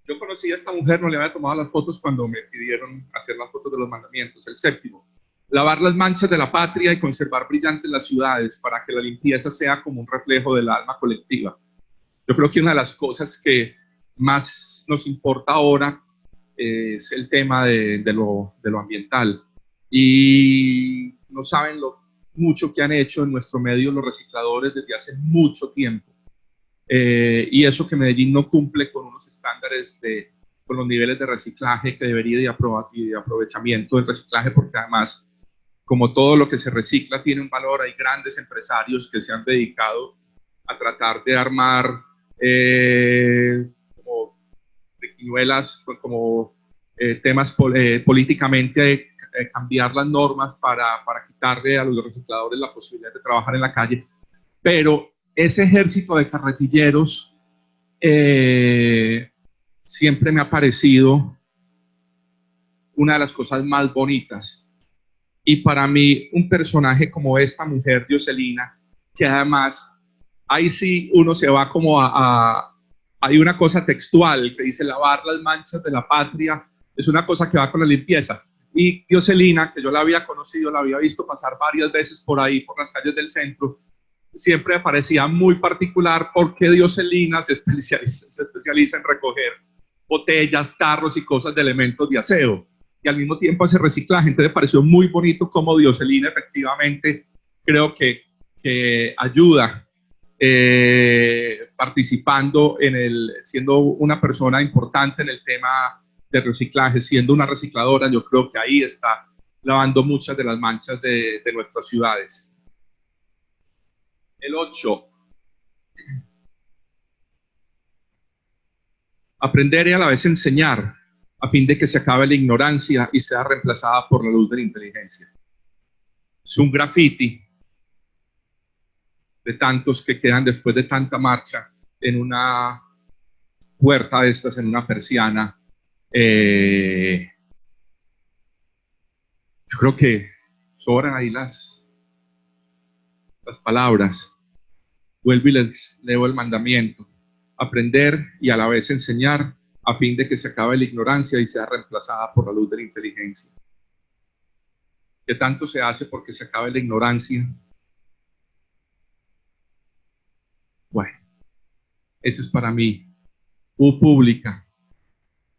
yo conocí a esta mujer, no le había tomado las fotos cuando me pidieron hacer las fotos de los mandamientos. El séptimo, lavar las manchas de la patria y conservar brillantes las ciudades para que la limpieza sea como un reflejo del alma colectiva. Yo creo que una de las cosas que más nos importa ahora es el tema de lo ambiental. Y no saben lo mucho que han hecho en nuestro medio los recicladores desde hace mucho tiempo. Y eso que Medellín no cumple con unos estándares con los niveles de reciclaje que debería y de aprovechamiento del reciclaje, porque además, como todo lo que se recicla tiene un valor, hay grandes empresarios que se han dedicado a tratar de armar como triquiñuelas, como temas políticamente, cambiar las normas para quitarle a los recicladores la posibilidad de trabajar en la calle. Pero ese ejército de carretilleros siempre me ha parecido una de las cosas más bonitas. Y para mí, un personaje como esta mujer, Dioselina, que además, ahí sí uno se va como hay una cosa textual que dice lavar las manchas de la patria, es una cosa que va con la limpieza. Y Dioselina, que yo la había conocido, la había visto pasar varias veces por ahí, por las calles del centro, siempre me parecía muy particular porque Dioselina se especializa en recoger botellas, tarros y cosas de elementos de aseo, y al mismo tiempo hace reciclaje. Entonces me pareció muy bonito cómo Dioselina efectivamente creo que ayuda participando siendo una persona importante en el tema de reciclaje, siendo una recicladora. Yo creo que ahí está lavando muchas de las manchas de nuestras ciudades. El 8. Aprender y a la vez enseñar, a fin de que se acabe la ignorancia y sea reemplazada por la luz de la inteligencia. Es un graffiti de tantos que quedan después de tanta marcha en una puerta de estas, en una persiana. Yo creo que sobran ahí las palabras. Vuelvo y les leo el mandamiento: aprender y a la vez enseñar, a fin de que se acabe la ignorancia y sea reemplazada por la luz de la inteligencia. ¿Qué tanto se hace porque se acabe la ignorancia? Bueno, eso es para mí. Pública.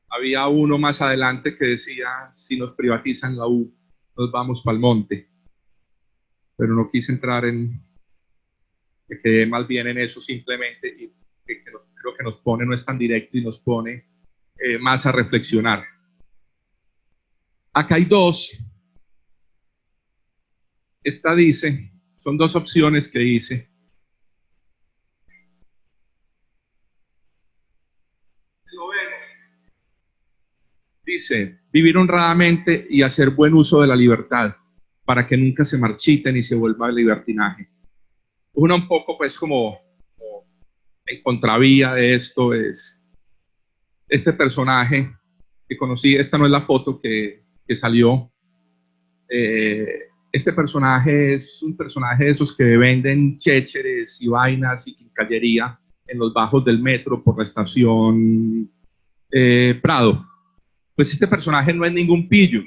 Había uno más adelante que decía, si nos privatizan la U, nos vamos para el monte. Pero no quise entrar que quedé más bien en eso simplemente, y creo que nos pone, no es tan directo y nos pone más a reflexionar. Acá hay dos. Esta dice, son dos opciones que dice. Dice, vivir honradamente y hacer buen uso de la libertad, para que nunca se marchite ni se vuelva libertinaje. Uno un poco pues como en contravía de esto es este personaje que conocí. Esta no es la foto que salió. Este personaje es un personaje de esos que venden chécheres y vainas y quincallería en los bajos del metro por la estación Prado. pues este personaje no es ningún pillo.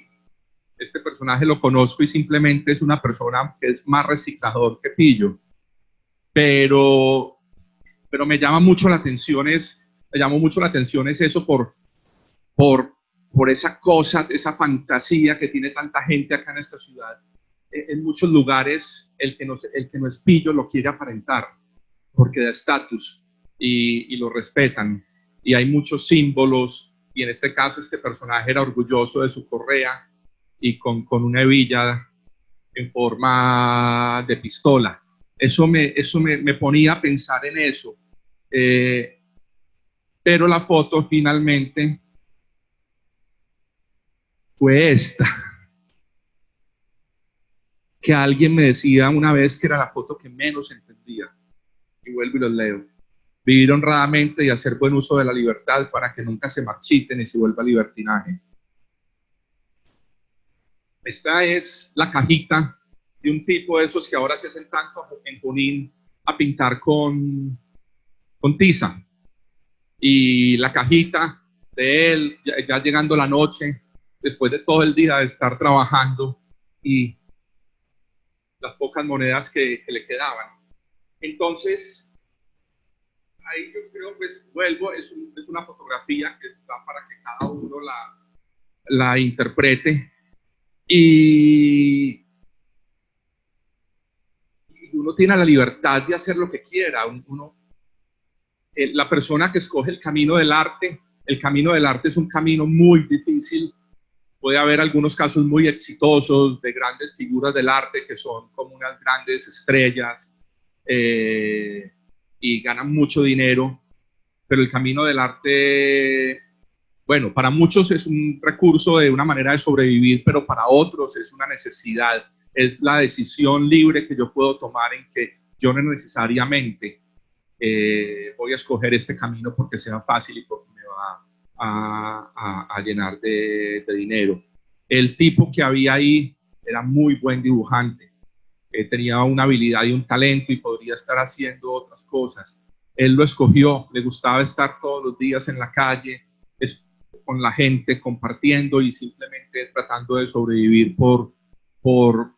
Este personaje lo conozco y simplemente es una persona que es más reciclador que pillo. Pero me llama mucho la atención es eso por esa cosa, esa fantasía que tiene tanta gente acá en esta ciudad. En muchos lugares el que no es pillo lo quiere aparentar porque da estatus y lo respetan. Y hay muchos símbolos, y en este caso este personaje era orgulloso de su correa y con una hebilla en forma de pistola. Eso me ponía a pensar en eso. Pero la foto finalmente fue esta, que alguien me decía una vez que era la foto que menos entendía, y vuelvo y los leo: vivir honradamente y hacer buen uso de la libertad para que nunca se marchite ni se vuelva libertinaje. Esta es la cajita de un tipo de esos que ahora se hacen tanto en Junín a pintar con tiza. Y la cajita de él, ya llegando la noche, después de todo el día de estar trabajando, y las pocas monedas que le quedaban. Entonces, ahí yo creo, pues vuelvo, es una fotografía que está para que cada uno la interprete. Y uno tiene la libertad de hacer lo que quiera. La persona que escoge el camino del arte es un camino muy difícil. Puede haber algunos casos muy exitosos de grandes figuras del arte que son como unas grandes estrellas y ganan mucho dinero, pero el camino del arte, bueno, para muchos es un recurso de una manera de sobrevivir, pero para otros es una necesidad. Es la decisión libre que yo puedo tomar en que yo no necesariamente voy a escoger este camino porque sea fácil y porque me va a llenar de dinero. El tipo que había ahí era muy buen dibujante, tenía una habilidad y un talento y podría estar haciendo otras cosas. Él lo escogió, le gustaba estar todos los días en la calle, con la gente, compartiendo y simplemente tratando de sobrevivir por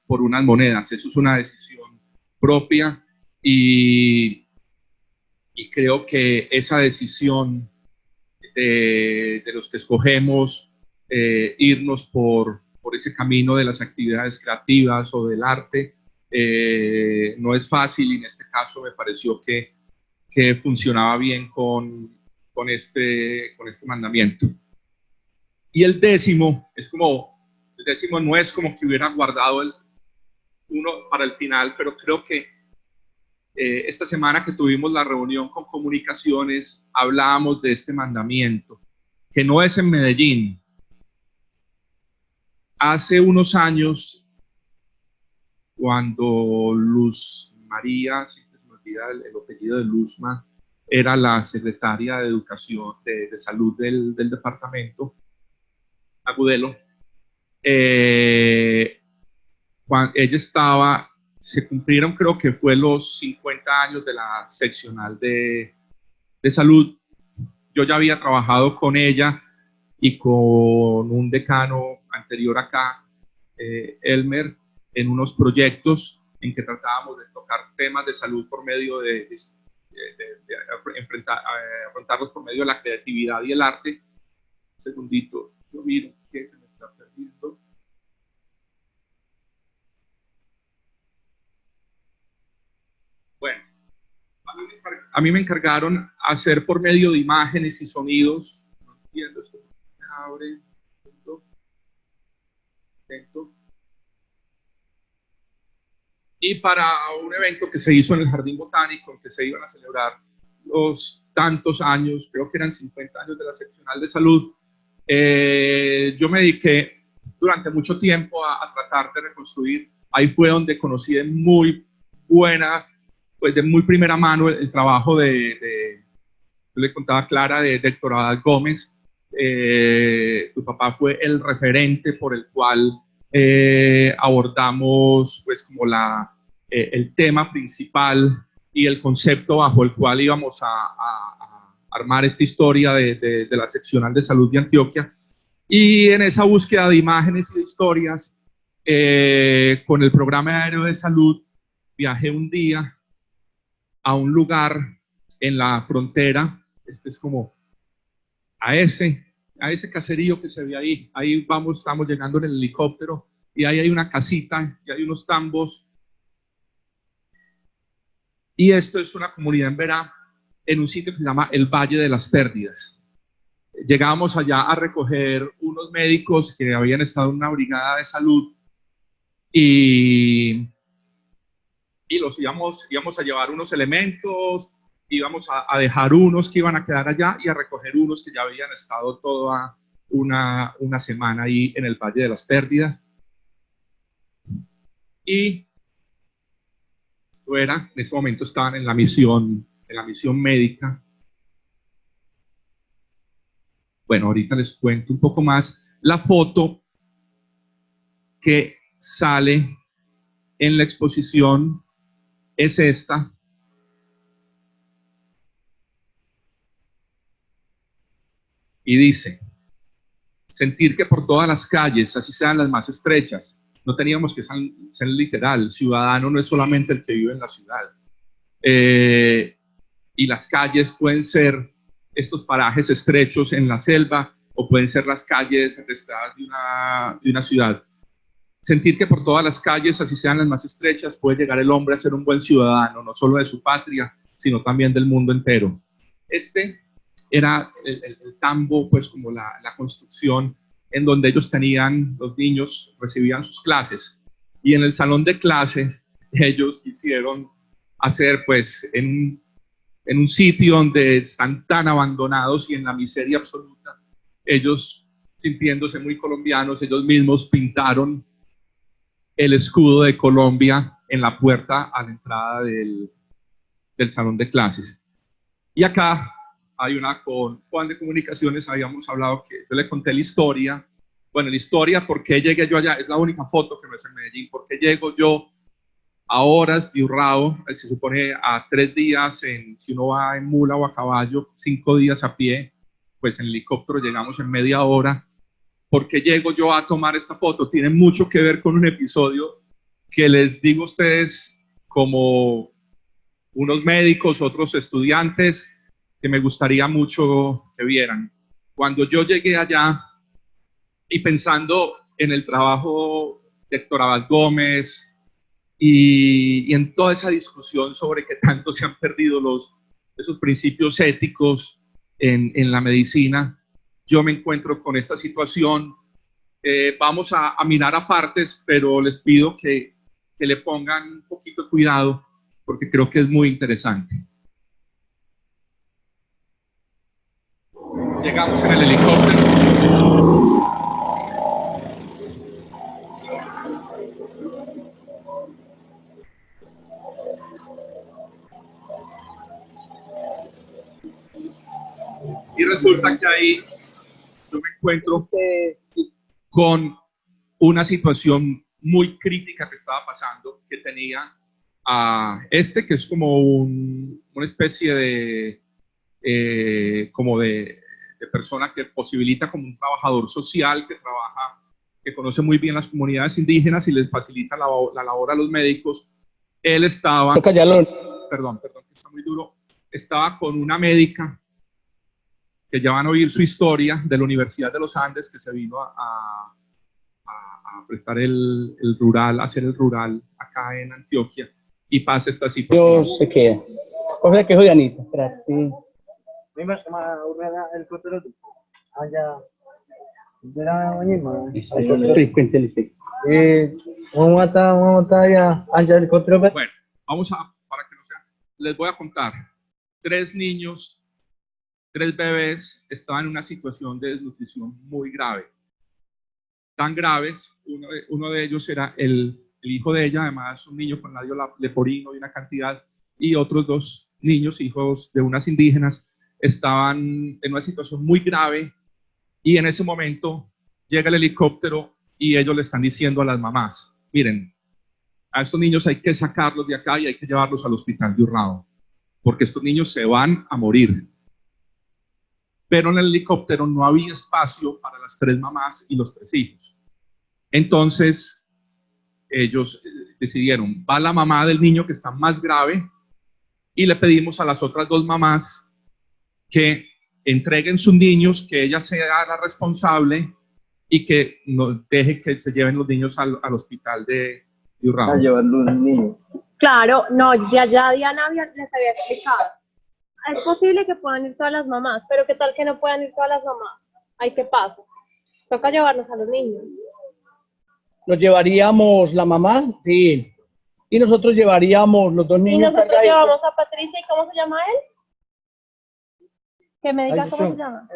unas monedas. Eso es una decisión propia y creo que esa decisión de los que escogemos irnos por ese camino de las actividades creativas o del arte no es fácil, y en este caso me pareció que funcionaba bien con este mandamiento. Y el décimo no es como que hubiera guardado uno para el final, pero creo que esta semana que tuvimos la reunión con comunicaciones hablábamos de este mandamiento, que no es en Medellín. Hace unos años, cuando Luz María, si se me olvida el apellido de Luzma, era la secretaria de Educación, de Salud del departamento, Agudelo, cuando ella estaba, se cumplieron, creo que fue los 50 años de la seccional de salud. Yo ya había trabajado con ella y con un decano anterior acá, Elmer, en unos proyectos en que tratábamos de tocar temas de salud por medio de afrontarlos por medio de la creatividad y el arte. Un segundito, yo miro que se me está perdiendo. Bueno, a mí me encargaron hacer por medio de imágenes y sonidos. No entiendo, esto me abre. Y para un evento que se hizo en el Jardín Botánico, en que se iban a celebrar los tantos años, creo que eran 50 años de la seccional de salud, yo me dediqué durante mucho tiempo a tratar de reconstruir. Ahí fue donde conocí de muy primera mano el trabajo yo le contaba a Clara, de Héctor Abad Gómez. Tu papá fue el referente por el cual abordamos pues como el tema principal y el concepto bajo el cual íbamos a armar esta historia de la seccional de salud de Antioquia. Y en esa búsqueda de imágenes y de historias, con el programa aéreo de salud, viajé un día a un lugar en la frontera, este es como a ese caserío que se ve ahí. Ahí vamos, estamos llegando en el helicóptero y ahí hay una casita y hay unos tambos. Y esto es una comunidad en Verá, en un sitio que se llama el Valle de las Pérdidas. Llegamos allá a recoger unos médicos que habían estado en una brigada de salud y los íbamos a llevar unos elementos, íbamos a dejar unos que iban a quedar allá y a recoger unos que ya habían estado toda una semana ahí en el Valle de las Pérdidas. Y esto era, en ese momento estaban en la misión médica. Bueno, ahorita les cuento un poco más. La foto que sale en la exposición es esta. Y dice, sentir que por todas las calles, así sean las más estrechas, no teníamos que ser literal, ciudadano no es solamente el que vive en la ciudad. Y las calles pueden ser estos parajes estrechos en la selva o pueden ser las calles atestadas de una ciudad. Sentir que por todas las calles, así sean las más estrechas, puede llegar el hombre a ser un buen ciudadano, no solo de su patria, sino también del mundo entero. Este era el tambo, pues como la construcción en donde ellos tenían, los niños recibían sus clases. Y en el salón de clases, ellos quisieron hacer, pues, en un sitio donde están tan abandonados y en la miseria absoluta, ellos, sintiéndose muy colombianos, ellos mismos pintaron el escudo de Colombia en la puerta a la entrada del salón de clases. Y acá hay una con Juan de Comunicaciones, habíamos hablado que yo le conté la historia. Bueno, la historia, ¿por qué llegué yo allá? Es la única foto que no es en Medellín. ¿Por qué llego yo a horas de Urrao? Se supone a 3 días, si uno va en mula o a caballo, 5 días a pie, pues en helicóptero llegamos en media hora. ¿Por qué llego yo a tomar esta foto? Tiene mucho que ver con un episodio que les digo a ustedes como unos médicos, otros estudiantes, que me gustaría mucho que vieran. Cuando yo llegué allá y pensando en el trabajo de Héctor Abad Gómez y en toda esa discusión sobre que tanto se han perdido esos principios éticos en la medicina, yo me encuentro con esta situación. Vamos a mirar a partes, pero les pido que le pongan un poquito de cuidado porque creo que es muy interesante. Llegamos en el helicóptero. Y resulta que ahí yo me encuentro con una situación muy crítica que estaba pasando, que tenía a que es como una especie de persona que posibilita como un trabajador social que trabaja, que conoce muy bien las comunidades indígenas y les facilita la labor a los médicos. Él estaba, perdón, que está muy duro, estaba con una médica que ya van a oír su historia, de la Universidad de los Andes, que se vino a prestar el rural, a hacer el rural acá en Antioquia, y pasa esta situación. Dios se queda. O sea que soy Anita, espérate. Bueno, para que no sea, les voy a contar. 3 niños, 3 bebés estaban en una situación de desnutrición muy grave. Tan graves, uno de ellos era el hijo de ella, además un niño con labio leporino y una cantidad, y otros 2 niños, hijos de unas indígenas, estaban en una situación muy grave, y en ese momento llega el helicóptero y ellos le están diciendo a las mamás, miren, a estos niños hay que sacarlos de acá y hay que llevarlos al hospital de Urrao, porque estos niños se van a morir. pero en el helicóptero no había espacio para las 3 mamás y los 3 hijos. Entonces, ellos decidieron, va la mamá del niño que está más grave, y le pedimos a las otras 2 mamás que entreguen sus niños, que ella sea la responsable y que no deje que se lleven los niños al hospital de Urrao. A llevar los niños. Claro, no, ya Diana les había explicado. Es posible que puedan ir todas las mamás, pero ¿qué tal que no puedan ir todas las mamás? Ahí, ¿qué pasa? Toca llevarnos a los niños. Nos llevaríamos la mamá, sí. Y nosotros llevaríamos los 2 Y niños. nosotros llevamos a Patricia, ¿y cómo se llama él? Que me diga cómo se llama.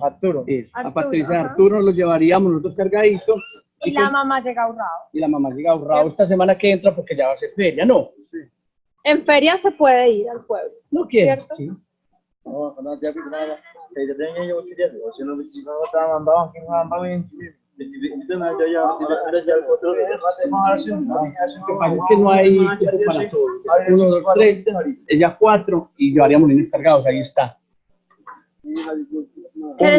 Arturo. A Patricia y ajá. Arturo nos los llevaríamos nosotros cargaditos. Y la mamá llega a Urrao. Y la mamá llega a Urrao esta semana que entra porque ya va a ser feria, ¿no? Sí. En feria se puede ir al pueblo. No quiere. ¿Cierto? Sí. Lo que pasa es que no hay tiempo para todo. 1, 2, 3, ella 4 y llevaríamos niños cargados, ahí está. Que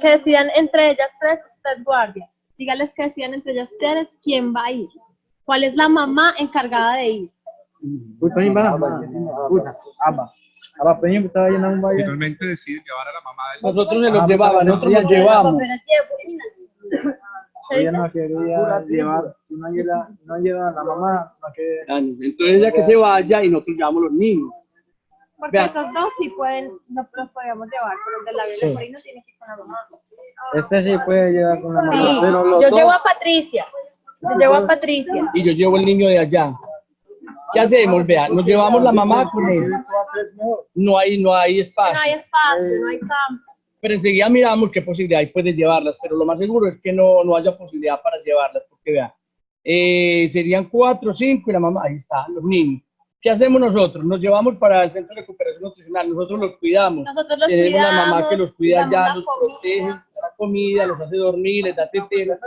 decidan entre ellas 3, usted guardia. Dígales que decidan entre ellas 3 quién va a ir. ¿Cuál es la mamá encargada de ir? Finalmente deciden llevar a la mamá del niño. Nosotros se los llevamos, nosotros los llevamos. Ella no quería llevar, no lleva a la mamá, no quería. Entonces ella que se vaya y nosotros llevamos los niños. Porque Vean. esos 2 sí pueden, no los podemos llevar, pero el de la Biblia Leporino tiene que ir con la mamá. Este sí puede llevar con la mamá, Sí, pero los yo dos, llevo a Patricia. Yo llevo a Patricia. Y yo llevo el niño de allá. ¿Qué hacemos? Vea, nos llevamos la mamá con él. No hay espacio. No hay espacio, no hay campo. Pero enseguida miramos qué posibilidad hay pues, de llevarlas, pero lo más seguro es que no haya posibilidad para llevarlas, porque vea, serían 4 o 5 y la mamá, ahí están los niños. ¿Qué hacemos nosotros? Nos llevamos para el centro de recuperación nutricional, nosotros los cuidamos. Nosotros los Tenemos cuidamos, una mamá que los cuida damos ya, la los comida. protege, les da la comida, los hace dormir, les da tetera.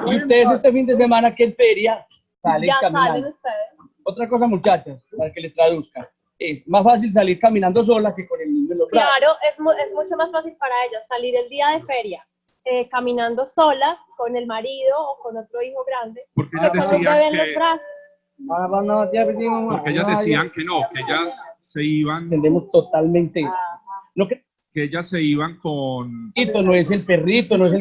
Y ustedes este fin de semana que en feria salen Ya caminando. salen ustedes. Otra cosa, muchachas, para que les traduzca. Es más fácil salir caminando sola que con el niño en los brazos. Claro, es mucho más fácil para ellas salir el día de feria caminando solas con el marido o con otro hijo grande. Porque que ellas con un bebé en decían los brazos. porque ellas decían que no, que ellas se iban, Entendemos totalmente eso. No que que ellas se iban con, perrito, no es el perrito, no es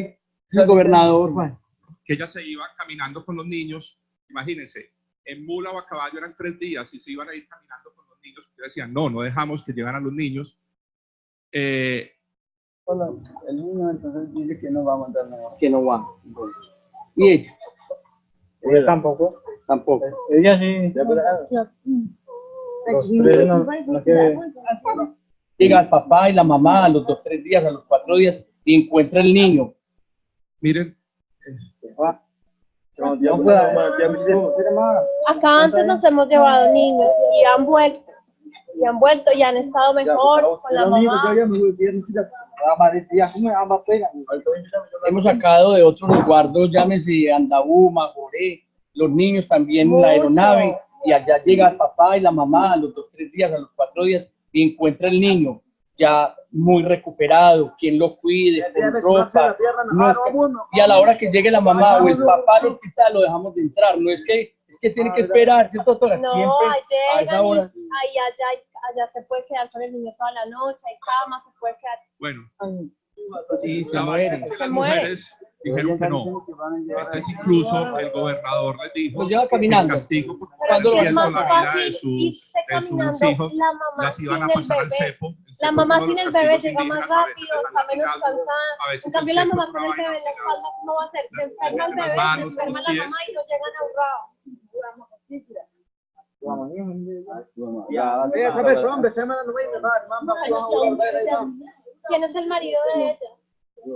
el gobernador, Juan. que ellas se iban caminando con los niños. Imagínense, en mula o a caballo eran 3 días y se iban a ir caminando con los niños. Ellas decían, no dejamos que lleven a los niños. Bueno, el niño entonces dice que no va a mandar nada. Que no va. Y ella, Ella tampoco. tampoco. Ella sí. Los 3 no quiere. Llega el papá y la mamá a los 2 o 3 días, a los 4 días, y encuentra el niño. Miren, Acá antes nos hemos llevado niños y han vuelto y han estado mejor con la mamá. Hemos sacado de otros resguardos, llámese Andabú, Majoré, los niños también en la aeronave, y allá llega el papá y la mamá a los 2 o 3 días, a los 4 días, y encuentra el niño ya muy recuperado, quien lo cuide, con ropa, y a la hora que llegue la mamá o el papá al hospital lo dejamos de entrar, no es que tiene que esperar, ¿cierto, doctora? No, Siempre a esa llegan y hora. allá se puede quedar con el niño toda la noche, hay cama, se puede quedar. bueno, Sí, se la muere. vaina es que Se las muere. mujeres dijeron que no. Entonces incluso el gobernador les dijo Los lleva que el caminando. castigo por Pero cuando es riesgo más la vida fácil de irse sus caminando hijos la mamá las iban sin a el pasar al bebé. cepo. El La cepo es mamá uno de sin los el bebé castigos llega más indígenas, a veces rápido, les dan está menos latigazos, cansada. a veces En cambio, el la cepo mamá es con una el bebé vaina en la que espalda, ¿cómo va a hacer? Se enferma el las bebé, manos, se enferma los la pies. mamá y no llegan a Urrao. ¿Quién es el marido de ella?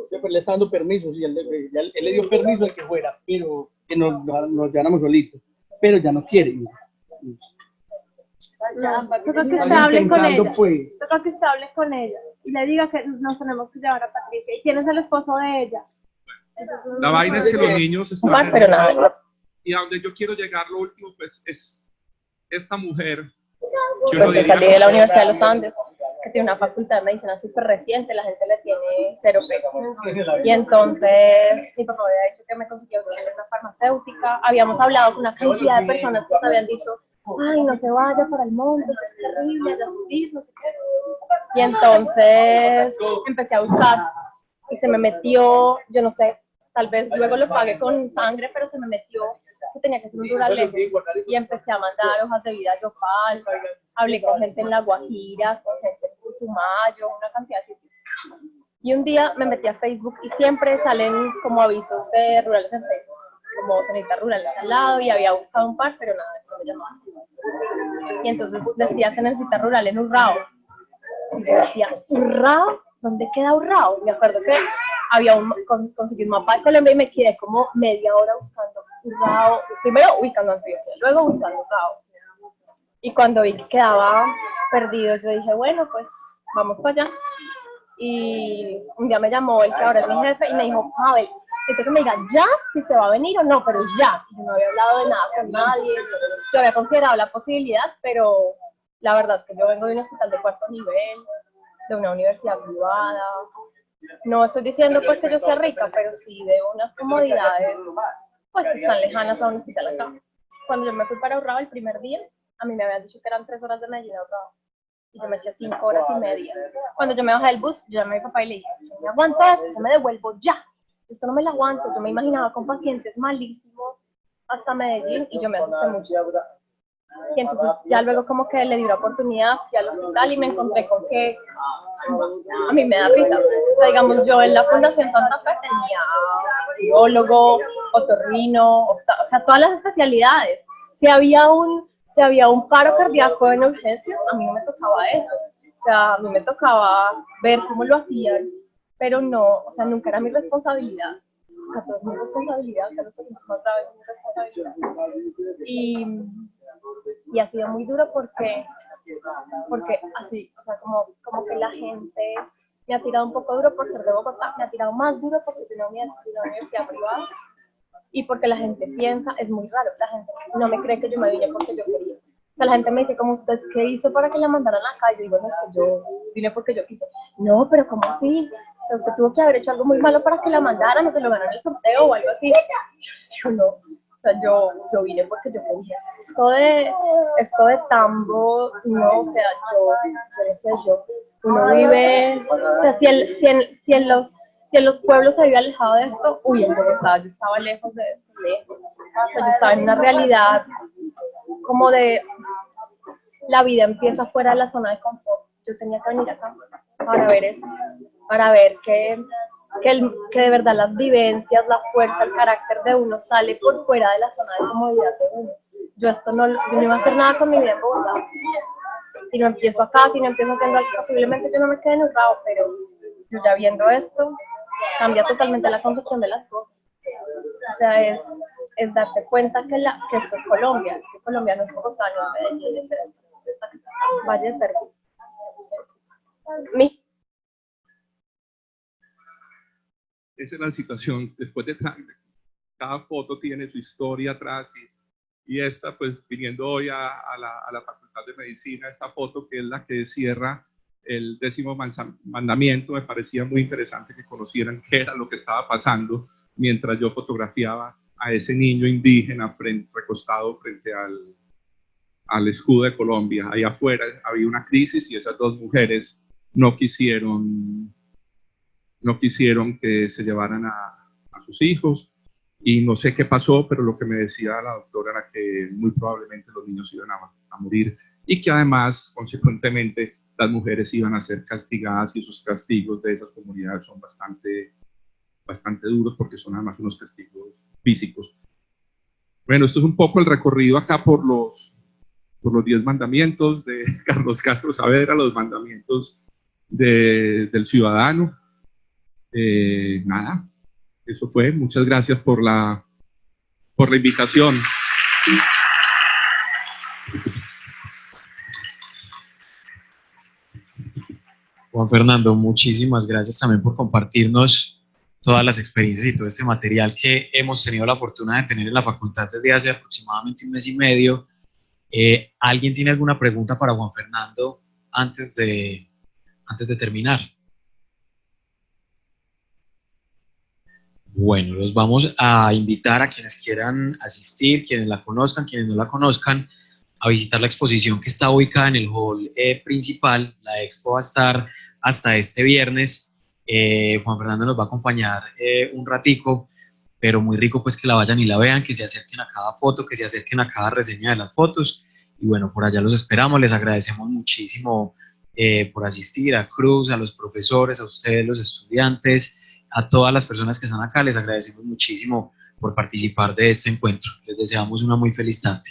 Siempre le está dando permiso, sí, él le dio permiso al que fuera, pero que nos lleváramos solitos, pero ya no quiere. Toca que usted hable con ella. Pues, Toca que usted hable con ella y le diga que nos tenemos que llevar a Patricia. ¿Y quién es el esposo de ella? La vaina es que los niños estaban en pero esa- nada. y a donde yo quiero llegar lo último pues es esta mujer que uno Porque diría salí de la Universidad de los Andes. que tiene una facultad de medicina súper reciente, la gente le tiene cero pego. Y entonces mi papá había dicho que me conseguía una farmacéutica, habíamos hablado con una cantidad de personas que nos habían dicho, ay, no se vaya para el monte, eso es terrible, allá subir, no sé qué. Y entonces empecé a buscar y se me metió, yo no sé, tal vez luego lo pagué con sangre, pero se me metió que tenía que ser un Duralex y empecé a mandar hojas de vida a Yopal, hablé con gente en La Guajira, con gente en Putumayo, una cantidad de sitios. Y un día me metí a Facebook y siempre salen como avisos de rurales en Facebook, como cenitas rurales al lado, y había buscado un par, pero nada, no me llamaban. Y entonces decía Cenecita Rural en Urrao. Y yo decía, ¿Urrao? ¿Dónde queda Urrao? Me acuerdo que conseguí un mapa de Colombia y me quedé como media hora buscando Urrao, primero ubicando Antioquia, luego buscando Urrao. Y cuando vi que quedaba perdido, yo dije, bueno, pues vamos para allá. Y un día me llamó el que ahora es mi jefe y me dijo, Mabel, que me diga ya si se va a venir o no, pero ya. Y yo no había hablado de nada con nadie, yo había considerado la posibilidad, pero la verdad es que yo vengo de un hospital de cuarto nivel, de una universidad privada. No estoy diciendo pues que yo sea rica, pero sí de unas comodidades pues que están lejanas a un hospital acá. Cuando yo me fui para Urrao el primer día, a mí me habían dicho que eran 3 horas de Medellín a Urrao. Y yo me eché 5 horas y media. Cuando yo me bajé del bus, yo llamé a mi papá y le dije, yo me aguanto esto, yo me devuelvo ya. Esto no me lo aguanto. Yo me imaginaba con pacientes malísimos hasta Medellín y yo me asusté mucho. Y entonces ya luego como que le di una oportunidad, fui al hospital y me encontré con que a mí me da risa. O sea, digamos, yo en la Fundación Santa Fe tenía biólogo, otorrino, o sea, todas las especialidades. Si había un paro cardíaco en urgencias, a mí no me tocaba eso. O sea, a mí me tocaba ver cómo lo hacían, pero no, o sea, nunca era mi responsabilidad. A todos es mi responsabilidad, a los pacientes más graves es mi responsabilidad. Y ha sido muy duro porque así, o sea, como que la gente me ha tirado un poco duro por ser de Bogotá, me ha tirado más duro por ser de una universidad privada, y porque la gente piensa, es muy raro, la gente no me cree que yo me vine porque yo quería. O sea, la gente me dice, como usted, ¿qué hizo para que la mandaran acá? Y yo digo, no, es que yo vine porque yo quise. No, pero ¿cómo así? O sea, usted tuvo que haber hecho algo muy malo para que la mandaran, o se lo ganó en el sorteo o algo así. Yo no. O sea, yo vine porque yo quería. Esto de tambo, no, o sea, yo uno vive, o sea, si en los pueblos se vive alejado de esto, uy, en Bogotá yo estaba lejos de esto, lejos. O sea, yo estaba en una realidad como de, la vida empieza fuera de la zona de confort. Yo tenía que venir acá para ver eso, para ver que de verdad las vivencias, la fuerza, el carácter de uno sale por fuera de la zona de comodidad de uno. Yo no iba a hacer nada con mi vida en Bogotá. Si no empiezo acá, si no empiezo haciendo algo, posiblemente yo no me quede en Urrao, pero yo ya viendo esto, cambia totalmente la concepción de las cosas. O sea, es darse cuenta que esto es Colombia, que Colombia no es Bogotá, no es Medellín, es esto. Valle de Cervo. Esa es la situación. Después de cada foto tiene su historia atrás y esta, pues viniendo hoy a la Facultad de Medicina, esta foto que es la que cierra el 10º mandamiento, me parecía muy interesante que conocieran qué era lo que estaba pasando mientras yo fotografiaba a ese niño indígena recostado frente al escudo de Colombia. Ahí afuera había una crisis y esas 2 mujeres no quisieron que se llevaran a sus hijos, y no sé qué pasó, pero lo que me decía la doctora era que muy probablemente los niños iban a morir, y que además, consecuentemente, las mujeres iban a ser castigadas, y esos castigos de esas comunidades son bastante duros, porque son además unos castigos físicos. Bueno, esto es un poco el recorrido acá por los 10 mandamientos de Carlos Castro Saavedra, los mandamientos del ciudadano. Nada, eso fue. Muchas gracias por la invitación. Juan Fernando, muchísimas gracias también por compartirnos todas las experiencias y todo este material que hemos tenido la fortuna de tener en la facultad desde hace aproximadamente 1 mes y medio. ¿Alguien tiene alguna pregunta para Juan Fernando antes de antes de terminar. Bueno, los vamos a invitar a quienes quieran asistir, quienes la conozcan, quienes no la conozcan, a visitar la exposición que está ubicada en el hall principal. La expo va a estar hasta este viernes. Juan Fernando nos va a acompañar un ratico, pero muy rico pues que la vayan y la vean, que se acerquen a cada foto, que se acerquen a cada reseña de las fotos. Y bueno, por allá los esperamos. Les agradecemos muchísimo por asistir, a Cruz, a los profesores, a ustedes, los estudiantes, a todas las personas que están acá. Les agradecemos muchísimo por participar de este encuentro. Les deseamos una muy feliz tarde.